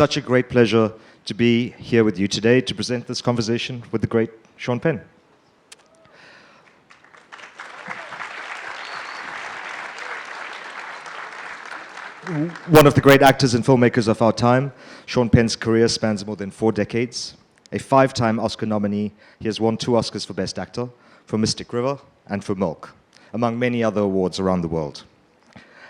such a great pleasure to be here with you today to present this conversation with the great Nashen Penn. One of the great actors and filmmakers of our time, Nashen Penn's career spans more than 4 decades. A 5-time Oscar nominee, he has won 2 Oscars for Best Actor, for Mystic River and for Milk, among many other awards around the world.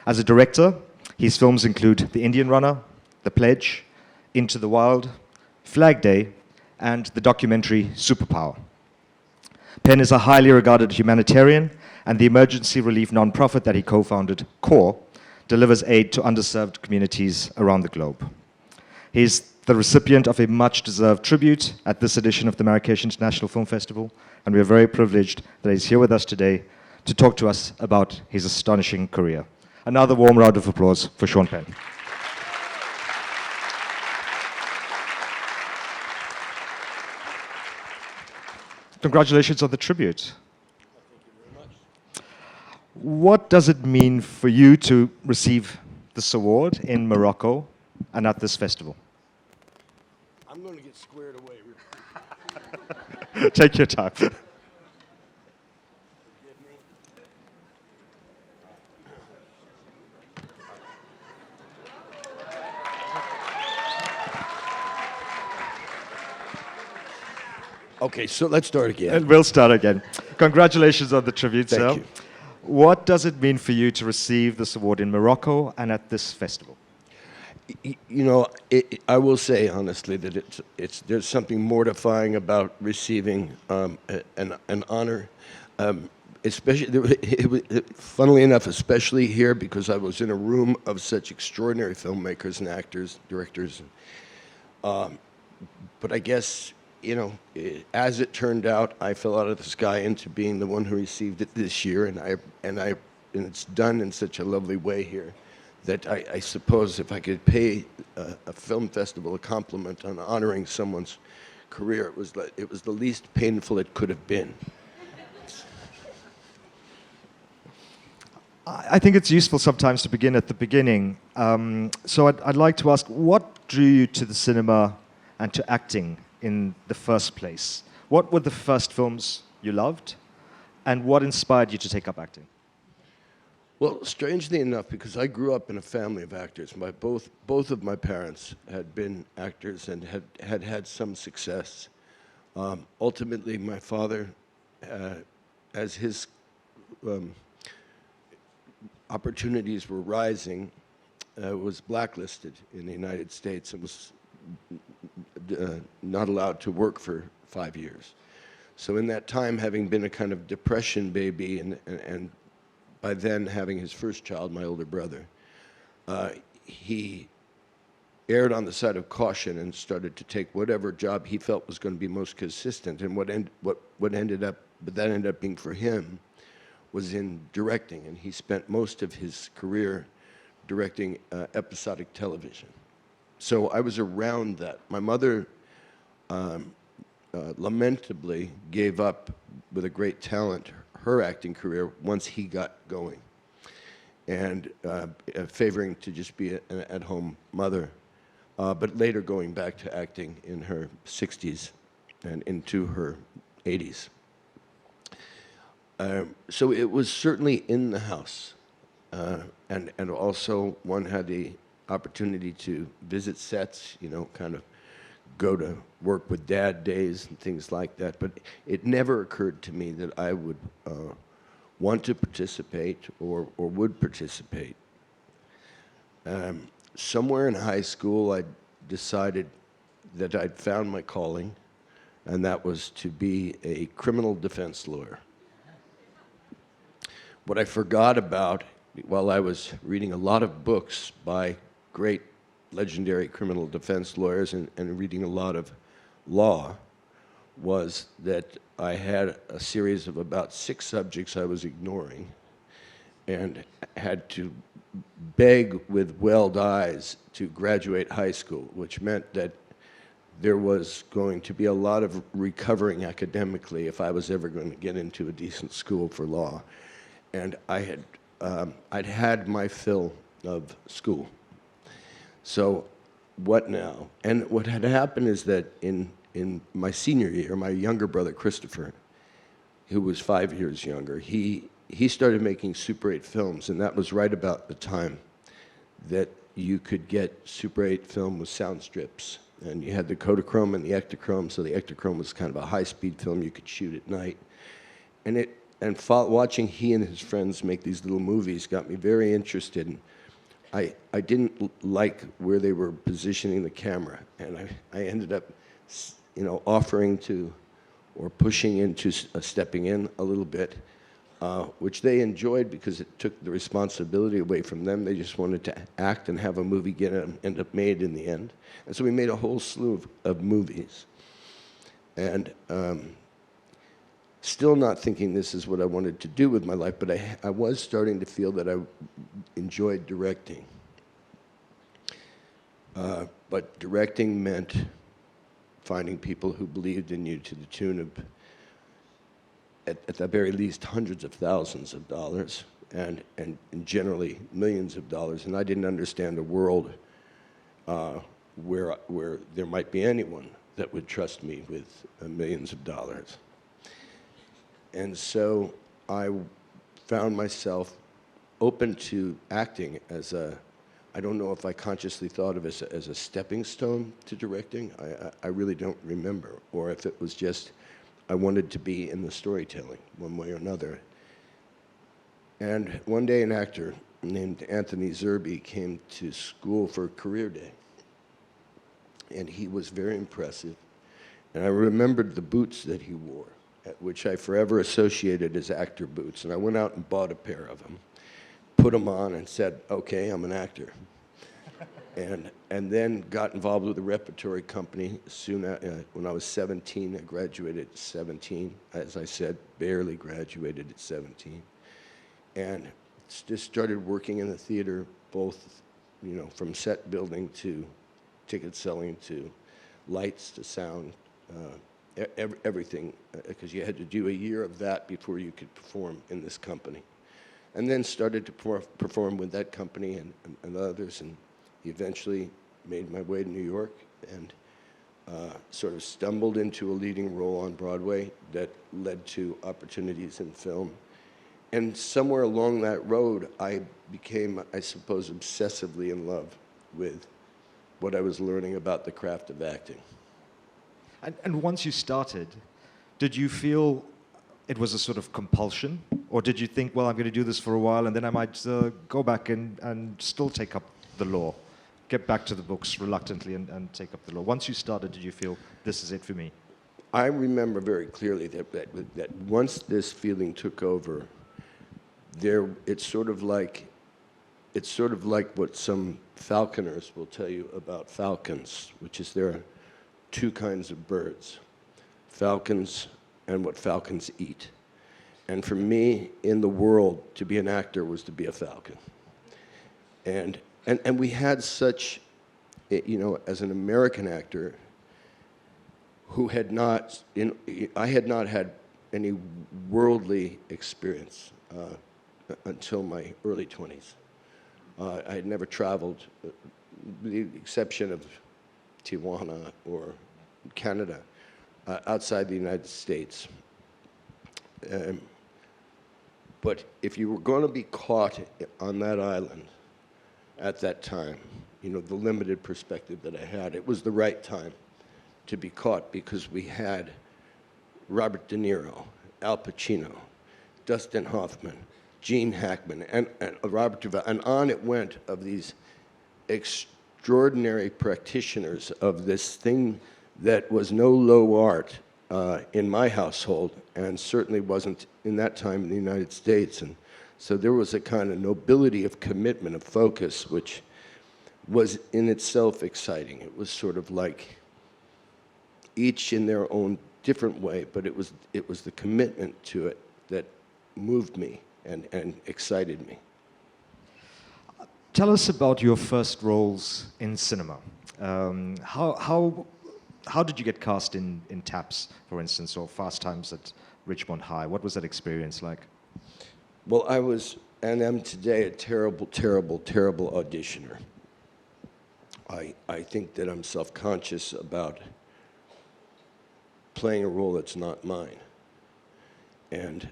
As a director, his films include The Indian Runner, The Pledge, Into the Wild, Flag Day, and the documentary Superpower. Penn is a highly regarded humanitarian, and the emergency relief nonprofit that he co-founded, CORE, delivers aid to underserved communities around the globe. He's the recipient of a much-deserved tribute at this edition of the Marrakech International Film Festival, and we are very privileged that he's here with us today to talk to us about his astonishing career. Another warm round of applause for Nashen Penn. Congratulations on the tribute. Thank you very much. What does it mean for you to receive this award in Morocco and at this festival? I'm going to get squared away. Take your time. Forgive me. Okay, so let's start again. And we'll start again. Congratulations on the tribute, sir. Thank you. What does it mean for you to receive this award in Morocco and at this festival? You know, I will say honestly that there's something mortifying about receiving an honor, especially funnily enough, especially here because I was in a room of such extraordinary filmmakers and actors, directors. But I guess, you know, as it turned out, I fell out of the sky into being the one who received it this year, and it's done in such a lovely way here that I suppose if I could pay a film festival a compliment on honoring someone's career, it was the least painful it could have been. I think it's useful sometimes to begin at the beginning. So I'd like to ask, what drew you to the cinema and to acting in the first place? What were the first films you loved, and what inspired you to take up acting? Well, strangely enough, because I grew up in a family of actors, both of my parents had been actors and had some success. Ultimately, my father, as his opportunities were rising, was blacklisted in the United States and was not allowed to work for 5 years. So in that time, having been a kind of depression baby and by then having his first child, my older brother, he erred on the side of caution and started to take whatever job he felt was going to be most consistent. And what ended up being for him was in directing, and he spent most of his career directing episodic television. So I was around that. My mother lamentably gave up with a great talent her acting career once he got going, and favoring to just be an at-home mother, but later going back to acting in her 60s and into her 80s. So it was certainly in the house, and also one had the opportunity to visit sets, you know, kind of go to work with dad days and things like that, but it never occurred to me that I would want to participate or would participate. Somewhere in high school, I decided that I'd found my calling, and that was to be a criminal defense lawyer. What I forgot about while I was reading a lot of books by great legendary criminal defense lawyers and reading a lot of law was that I had a series of about 6 subjects I was ignoring and had to beg with welled eyes to graduate high school, which meant that there was going to be a lot of recovering academically if I was ever going to get into a decent school for law. And I'd had my fill of school. So what now? And what had happened is that in my senior year, my younger brother, Christopher, who was 5 years younger, he started making Super 8 films, and that was right about the time that you could get Super 8 film with sound strips. And you had the Kodachrome and the Ektachrome, so the Ektachrome was kind of a high-speed film you could shoot at night. And watching he and his friends make these little movies got me very interested. And I didn't like where they were positioning the camera, and I ended up, offering to, or pushing into, stepping in a little bit, which they enjoyed because it took the responsibility away from them. They just wanted to act and have a movie end up made in the end. And so we made a whole slew of movies. And still not thinking this is what I wanted to do with my life, but I was starting to feel that I enjoyed directing. But directing meant finding people who believed in you to the tune of, at the very least, hundreds of thousands of dollars, and generally millions of dollars. And I didn't understand a world where there might be anyone that would trust me with millions of dollars. And so I found myself open to acting as I don't know if I consciously thought of it as a stepping stone to directing. I really don't remember. Or if it was just, I wanted to be in the storytelling one way or another. And one day an actor named Anthony Zerbe came to school for career day. And he was very impressive. And I remembered the boots that he wore, which I forever associated as actor boots. And I went out and bought a pair of them, put them on, and said, okay, I'm an actor. And then got involved with a repertory company soon when I was 17. I graduated at 17. As I said, barely graduated at 17. And just started working in the theater, both, from set building to ticket selling to lights to sound, everything, because you had to do a year of that before you could perform in this company. And then started to perform with that company and others, and eventually made my way to New York and sort of stumbled into a leading role on Broadway that led to opportunities in film. And somewhere along that road, I became, I suppose, obsessively in love with what I was learning about the craft of acting. And once you started, did you feel it was a sort of compulsion? Or did you think, well, I'm going to do this for a while and then I might go back and still take up the law, get back to the books reluctantly and take up the law? Once you started, did you feel, this is it for me? I remember very clearly that once this feeling took over, it's sort of like what some falconers will tell you about falcons, which is there are two kinds of birds, falcons and what falcons eat. And for me, in the world, to be an actor was to be a falcon. And we had such, as an American actor, who had not, I had not had any worldly experience until my early 20s. I had never traveled, with the exception of Tijuana or Canada, outside the United States. But if you were going to be caught on that island at that time, the limited perspective that I had, it was the right time to be caught because we had Robert De Niro, Al Pacino, Dustin Hoffman, Gene Hackman, and Robert Duvall, and on it went, of these extraordinary practitioners of this thing that was no low art in my household, and certainly wasn't in that time in the United States. And so there was a kind of nobility of commitment, of focus, which was in itself exciting. It was sort of like each in their own different way, but it was the commitment to it that moved me and excited me. Tell us about your first roles in cinema. How did you get cast in Taps, for instance, or Fast Times at Richmond High? What was that experience like? Well, I was, and am today, a terrible, terrible, terrible auditioner. I think that I'm self-conscious about playing a role that's not mine. And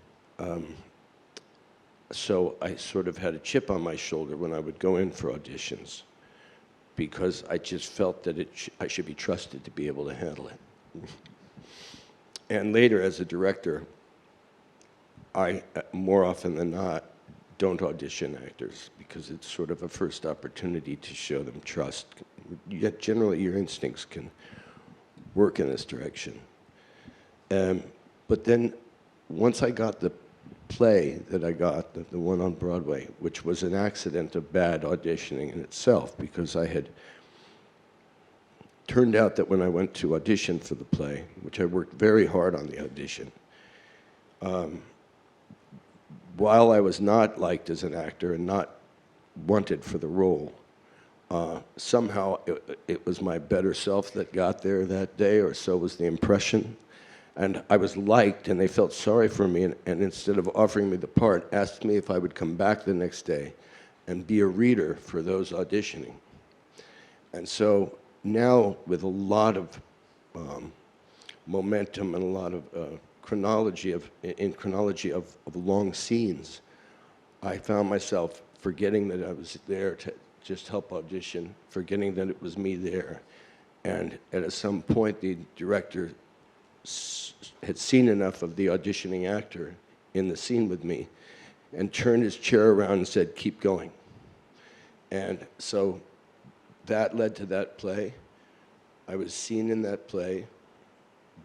so I sort of had a chip on my shoulder when I would go in for auditions, because I just felt that I should be trusted to be able to handle it. And later, as a director, I, more often than not, don't audition actors, because it's sort of a first opportunity to show them trust. Yet generally, your instincts can work in this direction. But then, once I got the play that I got, the one on Broadway, which was an accident of bad auditioning in itself, because I had turned out that when I went to audition for the play, which I worked very hard on the audition, while I was not liked as an actor and not wanted for the role, somehow it was my better self that got there that day, or so was the impression. And I was liked, and they felt sorry for me, and instead of offering me the part, asked me if I would come back the next day and be a reader for those auditioning. And so now, with a lot of momentum and a lot of chronology of long scenes, I found myself forgetting that I was there to just help audition, forgetting that it was me there. And at some point, the director had seen enough of the auditioning actor in the scene with me and turned his chair around and said, "Keep going." And so that led to that play. I was seen in that play,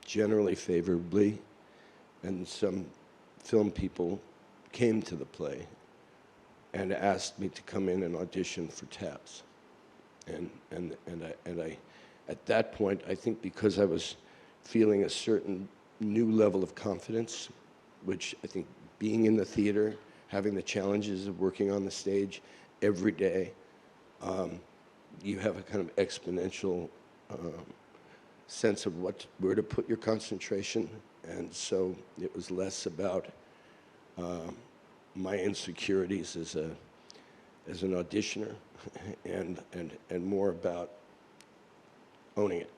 generally favorably, and some film people came to the play and asked me to come in and audition for Tabs. And I, at that point, I think because I was feeling a certain new level of confidence, which I think being in the theater, having the challenges of working on the stage every day, you have a kind of exponential sense of where to put your concentration. And so it was less about my insecurities as an auditioner and more about owning it.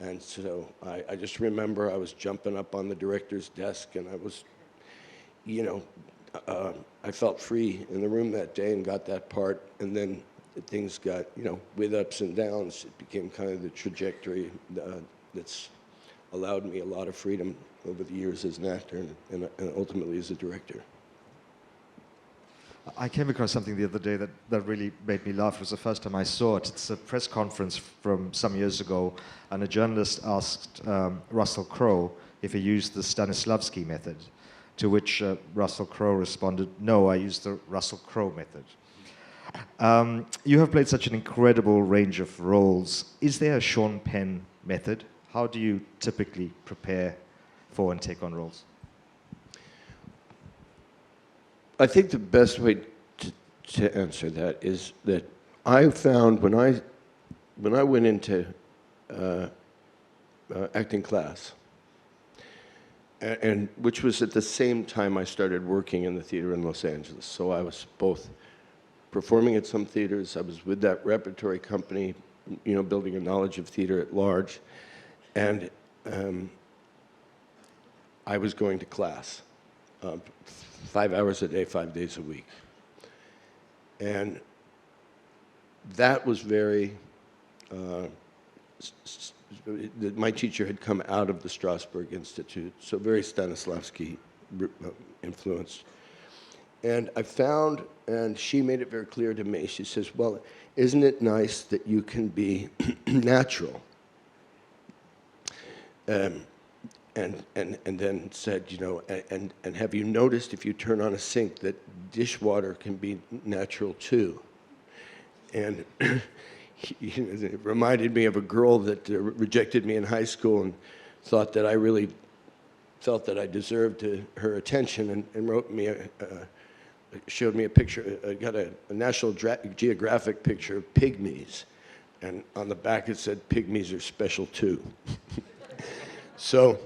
And so I just remember I was jumping up on the director's desk, and I was, I felt free in the room that day and got that part. And then things got, with ups and downs, it became kind of the trajectory that's allowed me a lot of freedom over the years as an actor and ultimately as a director. I came across something the other day that really made me laugh. It was the first time I saw it. It's a press conference from some years ago, and a journalist asked Russell Crowe if he used the Stanislavski method, to which Russell Crowe responded, "No, I use the Russell Crowe method." You have played such an incredible range of roles. Is there a Sean Penn method? How do you typically prepare for and take on roles? I think the best way to answer that is that I found when I went into acting class, and which was at the same time I started working in the theater in Los Angeles. So I was both performing at some theaters, I was with that repertory company, building a knowledge of theater at large, and I was going to class. 5 hours a day, 5 days a week. And that was very, my teacher had come out of the Strasberg Institute, so very Stanislavski influenced. And I found, and she made it very clear to me, she says, "Well, isn't it nice that you can be natural?" And then said, and have you noticed if you turn on a sink that dishwater can be natural too? And it reminded me of a girl that rejected me in high school and thought that I really felt that I deserved her attention, and wrote me showed me a picture, got a National Geographic picture of pygmies, and on the back it said, "Pygmies are special too." So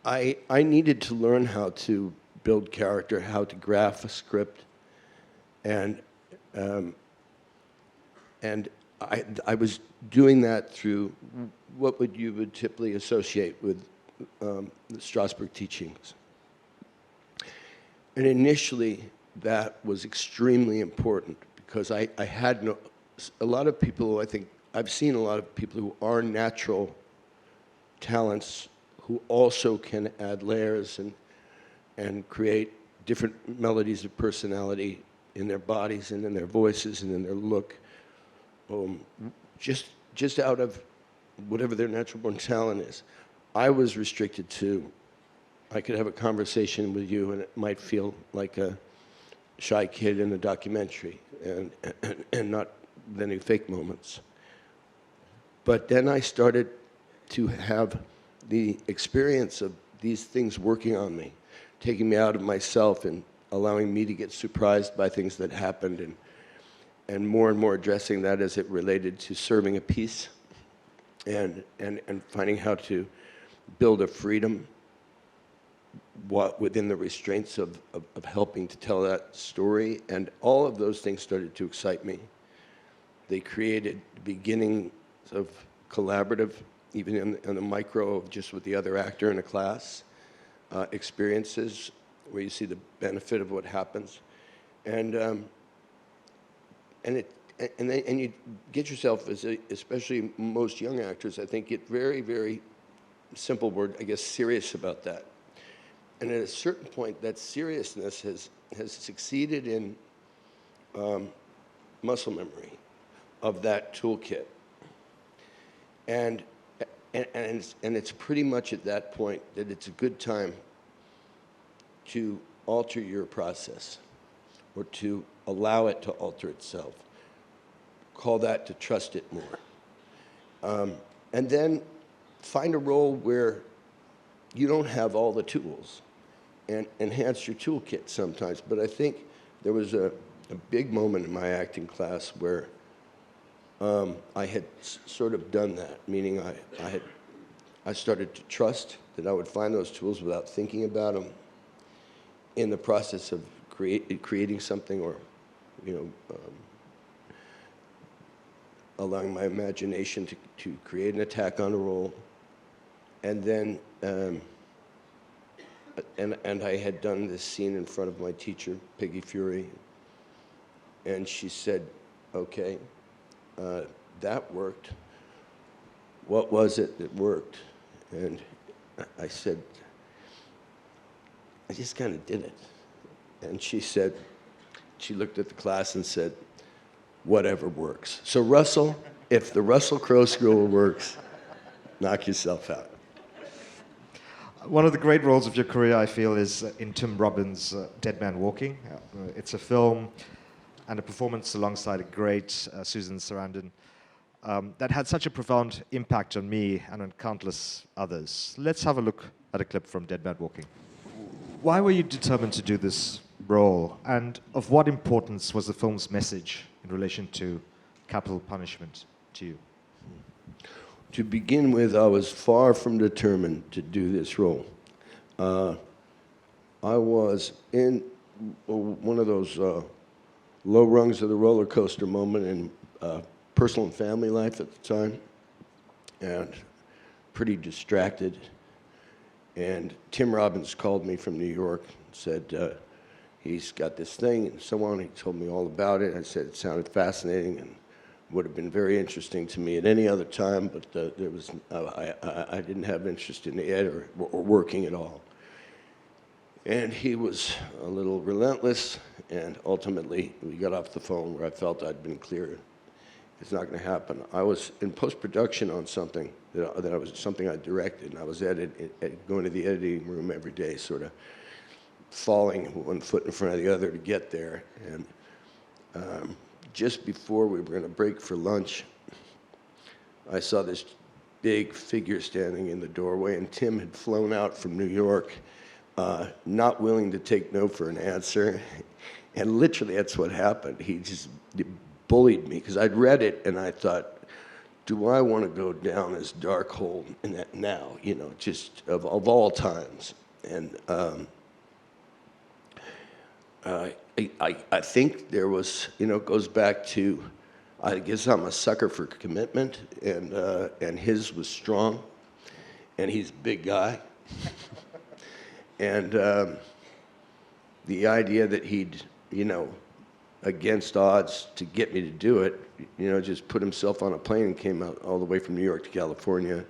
I needed to learn how to build character, how to graph a script, and I was doing that through what you would typically associate with the Strasbourg teachings. And initially, that was extremely important because I had a lot of people, I think, I've seen a lot of people who are natural talents who also can add layers and create different melodies of personality in their bodies and in their voices and in their look, just out of whatever their natural born talent is. I was restricted to, I could have a conversation with you and it might feel like a shy kid in a documentary and not any fake moments. But then I started to have the experience of these things working on me, taking me out of myself and allowing me to get surprised by things that happened and more addressing that as it related to serving a piece and finding how to build a freedom within the restraints of helping to tell that story. And all of those things started to excite me. They created the beginning of collaborative, even in the micro of just with the other actor in a class, experiences where you see the benefit of what happens. And you get yourself, especially most young actors, I think, get very, very, simple word, I guess, serious about that. And at a certain point, that seriousness has succeeded in muscle memory of that toolkit. And it's pretty much at that point that it's a good time to alter your process or to allow it to alter itself. Call that to trust it more. And then find a role where you don't have all the tools and enhance your toolkit sometimes. But I think there was a big moment in my acting class where I had sort of done that, meaning I started to trust that I would find those tools without thinking about them in the process of creating something or, allowing my imagination to create an attack on a role. And then, and I had done this scene in front of my teacher, Peggy Fury, and she said, okay, that worked. What was it that worked? And I said, I just kind of did it. And she said, she looked at the class and said, whatever works. So Russell, if the Russell Crowe school works, knock yourself out. One of the great roles of your career, I feel, is in Tim Robbins' Dead Man Walking. It's a film and a performance alongside a great Susan Sarandon that had such a profound impact on me and on countless others. Let's have a look at a clip from Dead Man Walking. Why were you determined to do this role, and of what importance was the film's message in relation to capital punishment to you? To begin with, I was far from determined to do this role. I was in one of those low rungs of the roller coaster moment in personal and family life at the time, and pretty distracted. And Tim Robbins called me from New York and said, he's got this thing and so on. He told me all about it. I said it sounded fascinating and would have been very interesting to me at any other time, but there was I didn't have interest in it or working at all. And he was a little relentless, and ultimately we got off the phone where I felt I'd been clear. It's not going to happen. I was in post-production on something that I was something I directed, and I was going to the editing room every day, sort of falling one foot in front of the other to get there. And just before we were going to break for lunch, I saw this big figure standing in the doorway, and Tim had flown out from New York, not willing to take no for an answer. And literally, that's what happened. He just bullied me, because I'd read it, and I thought, do I want to go down this dark hole in that now, just of all times? And I think there was, it goes back to I guess I'm a sucker for commitment, and his was strong, and he's a big guy. And the idea that he'd, against odds to get me to do it, just put himself on a plane and came out all the way from New York to California.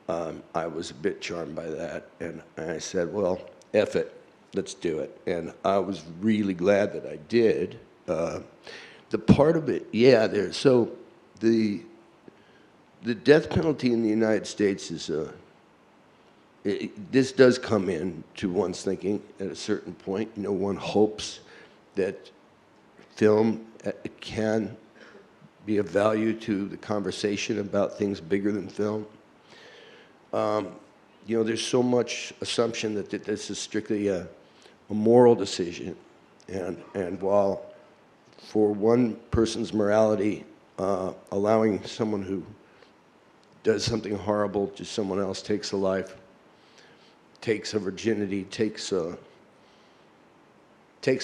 I was a bit charmed by that, and I said, well, F it, let's do it. And I was really glad that I did. The part of it, so the death penalty in the United States is this does come in to one's thinking at a certain point. One hopes that film can be of value to the conversation about things bigger than film. There's so much assumption that this is strictly a moral decision, and while for one person's morality, allowing someone who does something horrible to someone else, takes a life, takes a virginity, takes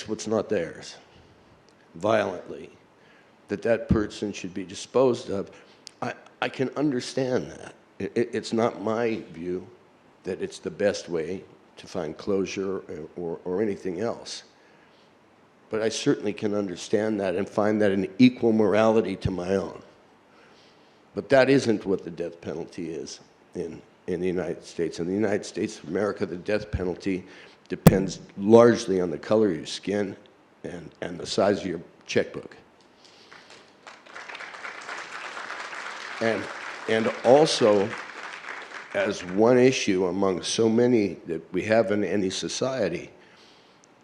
what's not theirs, violently, that person should be disposed of. I can understand that. It's not my view that it's the best way to find closure or anything else. But I certainly can understand that and find that an equal morality to my own. But that isn't what the death penalty is in the United States. In the United States of America, the death penalty depends largely on the color of your skin and the size of your checkbook. And also, as one issue among so many that we have in any society,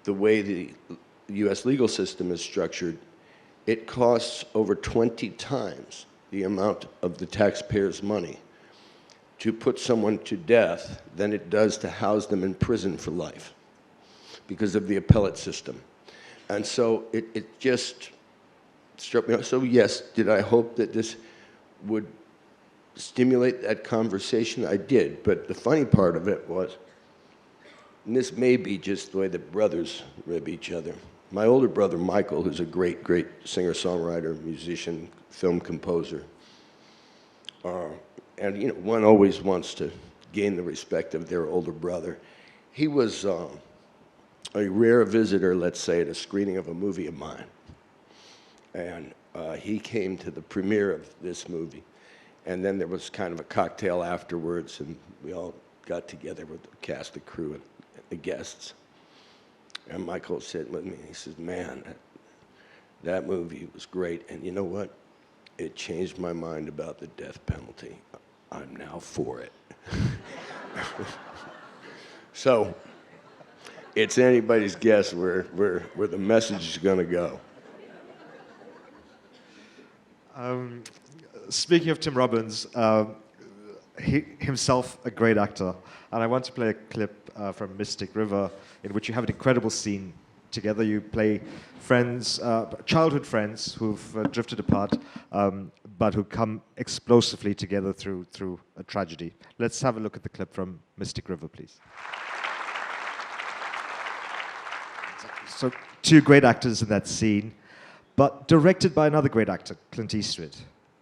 the way the U.S. legal system is structured, it costs over 20 times the amount of the taxpayers' money to put someone to death than it does to house them in prison for life because of the appellate system. And so it just struck me. So yes, did I hope that this would stimulate that conversation? I did, but the funny part of it was, and this may be just the way that brothers rib each other. My older brother, Michael, who's a great, great singer-songwriter, musician, film composer, and one always wants to gain the respect of their older brother. He was a rare visitor, let's say, at a screening of a movie of mine. And he came to the premiere of this movie. And then there was kind of a cocktail afterwards, and we all got together with the cast, the crew, and the guests. And Michael said with me, he says, man, that movie was great. And you know what? It changed my mind about the death penalty. I'm now for it. So it's anybody's guess where the message is going to go. Speaking of Tim Robbins, he himself a great actor, and I want to play a clip from Mystic River in which you have an incredible scene together. You play friends, childhood friends who've drifted apart, but who come explosively together through a tragedy. Let's have a look at the clip from Mystic River, please. So, two great actors in that scene, but directed by another great actor, Clint Eastwood.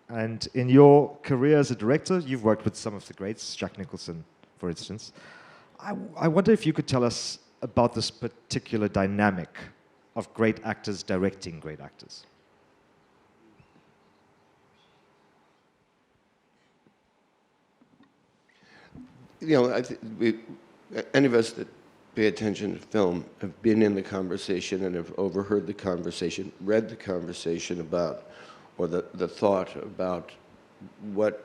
And in your career as a director, you've worked with some of the greats, Jack Nicholson, for instance. I wonder if you could tell us about this particular dynamic of great actors directing great actors. I think any of us that pay attention to film have been in the conversation and have overheard the conversation, read the conversation about, or the thought about what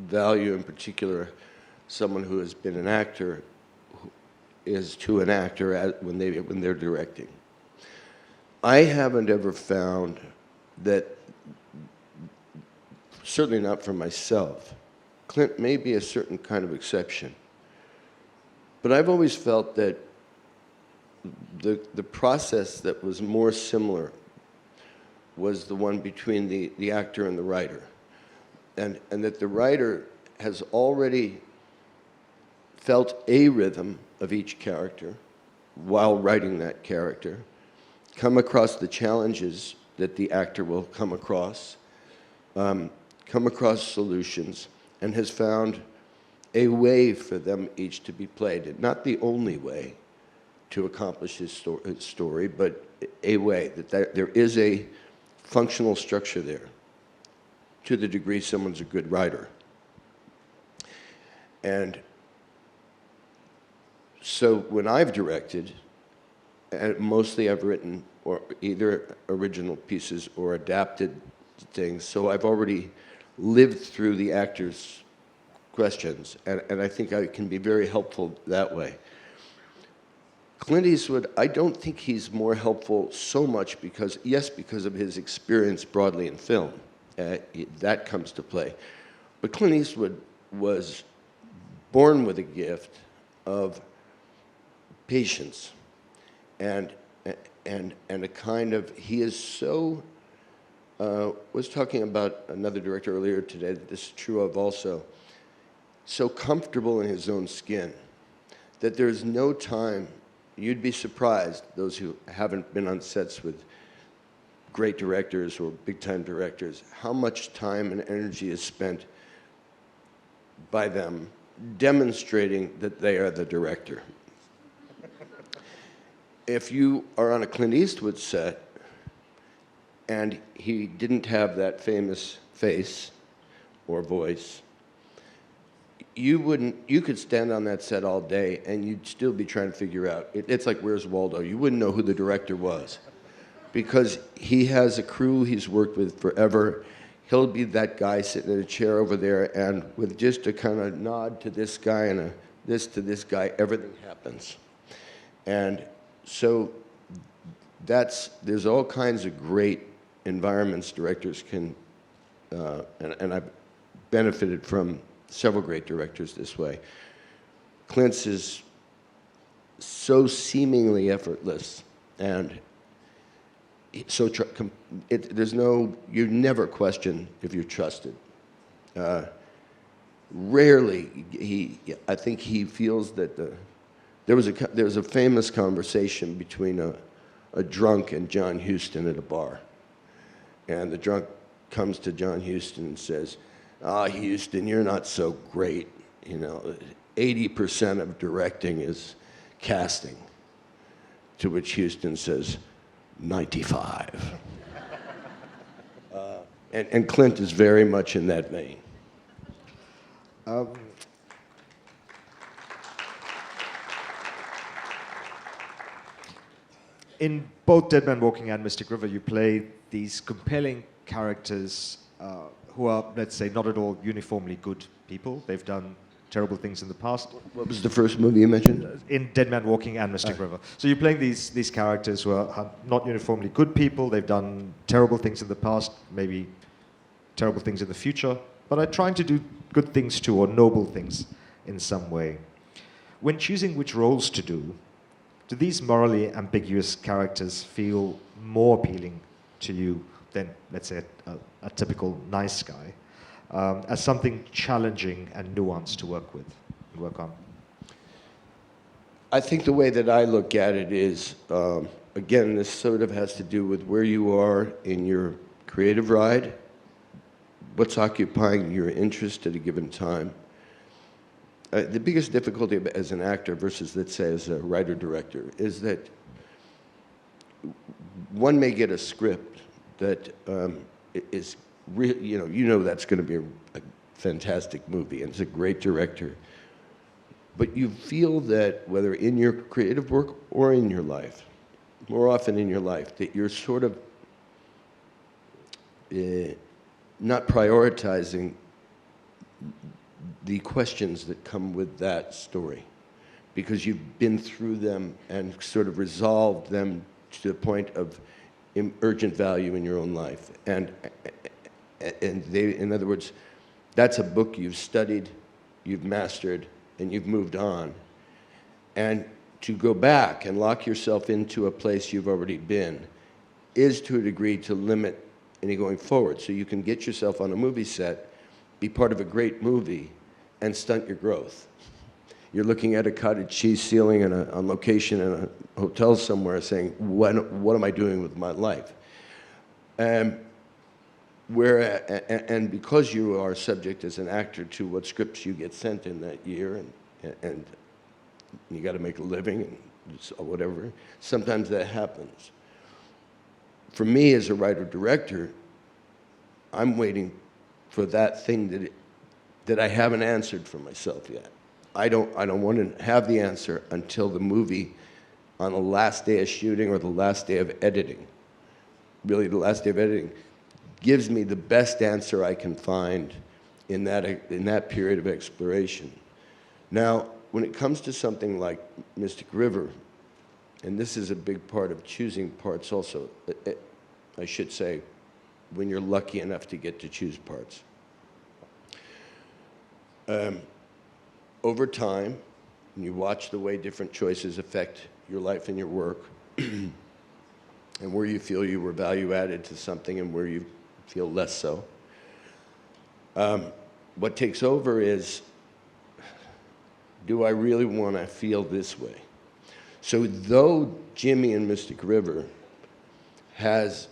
value in particular someone who has been an actor is to an actor when they're directing. I haven't ever found that, certainly not for myself. Clint may be a certain kind of exception, but I've always felt that the process that was more similar was the one between the actor and the writer, and that the writer has already felt a rhythm of each character while writing that character, come across the challenges that the actor will come across, come across solutions and has found a way for them each to be played. Not the only way to accomplish his story, but a way, that there is a functional structure there to the degree someone's a good writer. And so when I've directed, and mostly I've written or either original pieces or adapted things, so I've already lived through the actors' questions, and I think I can be very helpful that way. Clint Eastwood, I don't think he's more helpful so much because, yes, because of his experience broadly in film. That comes to play. But Clint Eastwood was born with a gift of patience and a kind of, he is so, was talking about another director earlier today that this is true of also, so comfortable in his own skin that there's no time. You'd be surprised, those who haven't been on sets with great directors or big-time directors, how much time and energy is spent by them demonstrating that they are the director. If you are on a Clint Eastwood set and he didn't have that famous face or voice, you could stand on that set all day and you'd still be trying to figure out, it's like Where's Waldo? You wouldn't know who the director was because he has a crew he's worked with forever. He'll be that guy sitting in a chair over there, and with just a kind of nod to this guy and a this to this guy, everything happens. And so there's all kinds of great environments directors can, and I've benefited from several great directors this way. Clint's is so seemingly effortless, and so there's no, you never question if you're trusted. Rarely, I think he feels that there was a famous conversation between a drunk and John Huston at a bar, and the drunk comes to John Huston and says, Huston, you're not so great. 80% of directing is casting. To which Huston says, 95. And Clint is very much in that vein. In both Dead Man Walking and Mystic River, you play these compelling characters who are, let's say, not at all uniformly good people. They've done terrible things in the past. What was the first movie you mentioned? In Dead Man Walking and Mystic River. So you're playing these characters who are not uniformly good people. They've done terrible things in the past, maybe terrible things in the future, but are trying to do good things too, or noble things in some way. When choosing which roles to do these morally ambiguous characters feel more appealing to you than, let's say, a typical nice guy, as something challenging and nuanced to work on? I think the way that I look at it is, again, this sort of has to do with where you are in your creative ride, what's occupying your interest at a given time. The biggest difficulty as an actor versus, let's say, as a writer-director is that one may get a script that is that's going to be a fantastic movie, and it's a great director. But you feel that whether in your creative work or in your life, more often in your life, that you're sort of not prioritizing the questions that come with that story, because you've been through them and sort of resolved them to the point of urgent value in your own life. And in other words, that's a book you've studied, you've mastered, and you've moved on. And to go back and lock yourself into a place you've already been is, to a degree, to limit any going forward. So you can get yourself on a movie set, be part of a great movie, and stunt your growth. You're looking at a cottage cheese ceiling on location in a hotel somewhere saying, what am I doing with my life? and because you are subject as an actor to what scripts you get sent in that year, and you got to make a living and whatever, sometimes that happens. For me as a writer-director, I'm waiting for that thing that I haven't answered for myself yet. I don't want to have the answer until the movie, on the last day of shooting or the last day of editing, really the last day of editing, gives me the best answer I can find in that period of exploration. Now, when it comes to something like Mystic River, and this is a big part of choosing parts also, I should say, when you're lucky enough to get to choose parts. Over time, when you watch the way different choices affect your life and your work, and where you feel you were value added to something and where you feel less so, what takes over is, do I really want to feel this way? So though Jimmy in Mystic River has,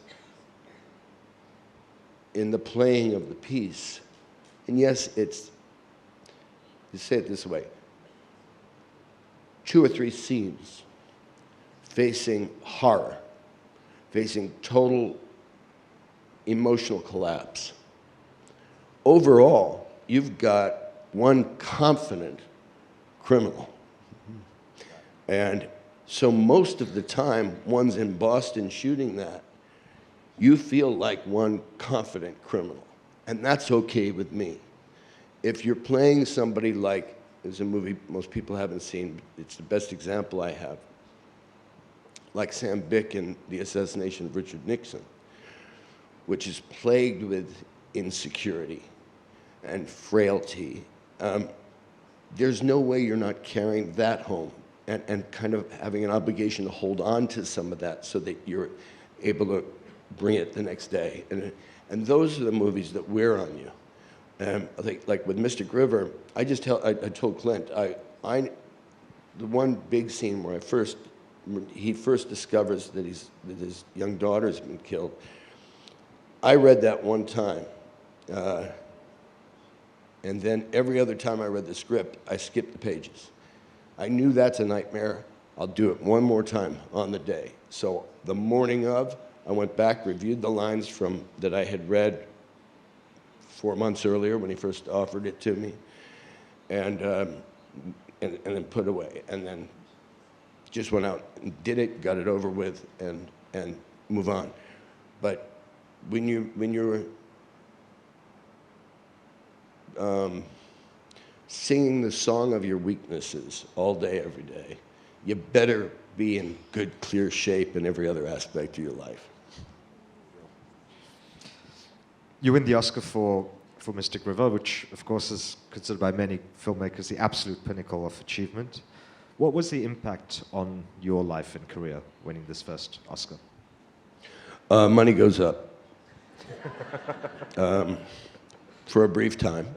in the playing of the piece, and yes, it's, you say it this way, 2 or 3 scenes facing horror, facing total emotional collapse. Overall, you've got one confident criminal. And so most of the time, one's in Boston shooting that, you feel like one confident criminal. And that's okay with me. If you're playing somebody like, there's a movie most people haven't seen, it's the best example I have, like Sam Bick in The Assassination of Richard Nixon, which is plagued with insecurity and frailty. There's no way you're not carrying that home and kind of having an obligation to hold on to some of that so that you're able to bring it the next day. And those are the movies that wear on you. I think, like with Mystic River, I told Clint, the one big scene where he first discovers that his young daughter's been killed. I read that one time, and then every other time I read the script, I skipped the pages. I knew that's a nightmare. I'll do it one more time on the day. So the morning of, I went back, reviewed the lines that I had read 4 months earlier when he first offered it to me, and then put away, and then just went out and did it, got it over with, and move on. But when you're singing the song of your weaknesses all day, every day, you better be in good, clear shape in every other aspect of your life. You win the Oscar for Mystic River, which of course is considered by many filmmakers the absolute pinnacle of achievement. What was the impact on your life and career winning this first Oscar? Money goes up. For a brief time.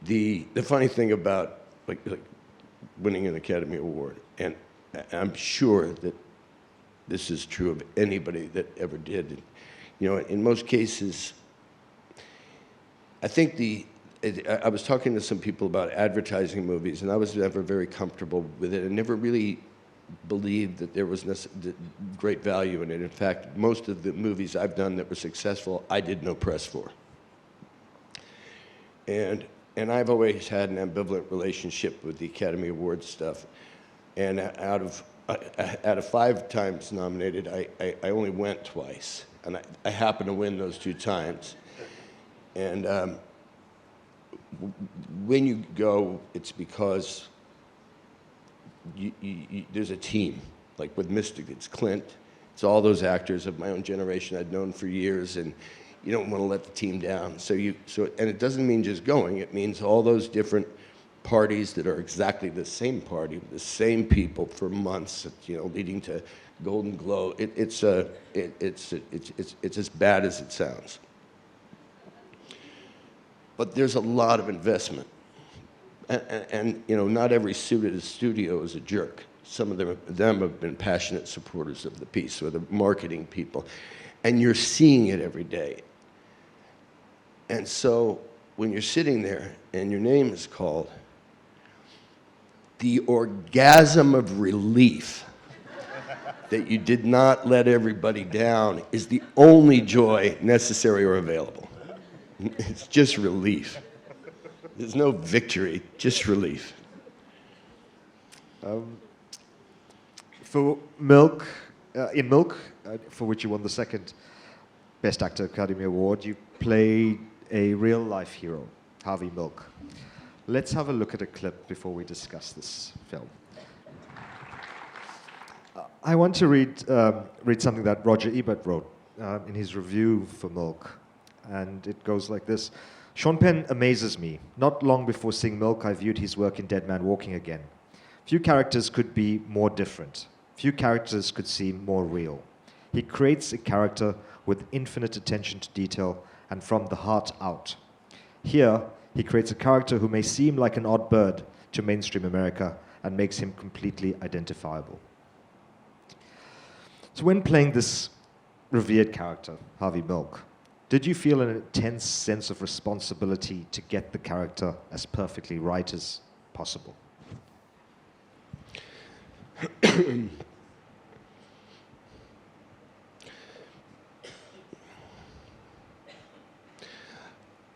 The funny thing about like winning an Academy Award, and I'm sure that this is true of anybody that ever did. You know, in most cases, I think I was talking to some people about advertising movies, and I was never very comfortable with it. I never really believed that there was great value in it. In fact, most of the movies I've done that were successful, I did no press for. And I've always had an ambivalent relationship with the Academy Awards stuff. And out of 5 times nominated, I only went twice. And I happened to win those 2 times. And when you go, it's because there's a team. Like with Mystic, it's Clint. It's all those actors of my own generation I'd known for years, and you don't want to let the team down. And it doesn't mean just going. It means all those different parties that are exactly the same party, the same people for months, you know, leading to Golden Globe. It's as bad as it sounds. But there's a lot of investment. And you know, not every suit at a studio is a jerk. Some of them have been passionate supporters of the piece, or the marketing people. and you're seeing it every day. And so when you're sitting there and your name is called, the orgasm of relief that you did not let everybody down is the only joy necessary or available. It's just relief. There's no victory, just relief. For Milk, in Milk, for which you won the second Best Actor Academy Award, you played a real-life hero, Harvey Milk. Let's have a look at a clip before we discuss this film. I want to read something that Roger Ebert wrote in his review for Milk, and it goes like this. Sean Penn amazes me. Not long before seeing Milk, I viewed his work in Dead Man Walking again. Few characters could be more different. Few characters could seem more real. He creates a character with infinite attention to detail and from the heart out. Here, he creates a character who may seem like an odd bird to mainstream America and makes him completely identifiable. So when playing this revered character, Harvey Milk, did you feel an intense sense of responsibility to get the character as perfectly right as possible?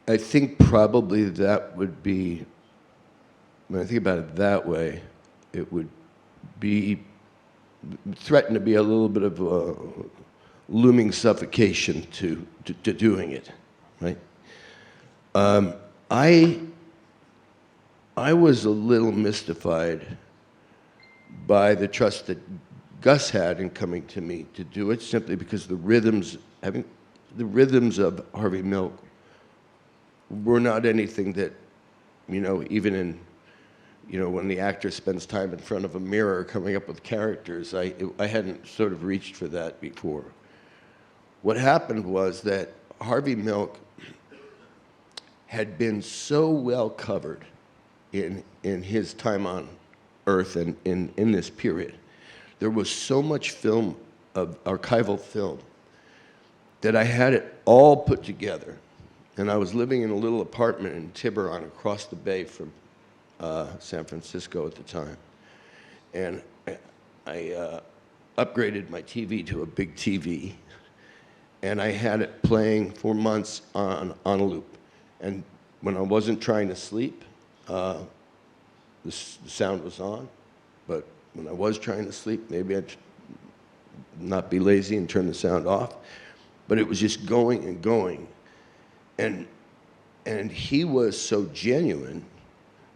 I think probably that would be, when I think about it that way, it would be threaten to be a little bit of a looming suffocation to doing it, right? I was a little mystified by the trust that Gus had in coming to me to do it, simply because the rhythms of Harvey Milk were not anything that, even in, when the actor spends time in front of a mirror coming up with characters, I hadn't sort of reached for that before. What happened was that Harvey Milk had been so well covered in his time on Earth and in this period. There was so much film, of archival film, that I had it all put together. And I was living in a little apartment in Tiburon across the bay from San Francisco at the time. And I upgraded my TV to a big TV. And I had it playing for months on a loop. And when I wasn't trying to sleep, the sound was on. But when I was trying to sleep, maybe I'd not be lazy and turn the sound off. But it was just going and going. And he was so genuine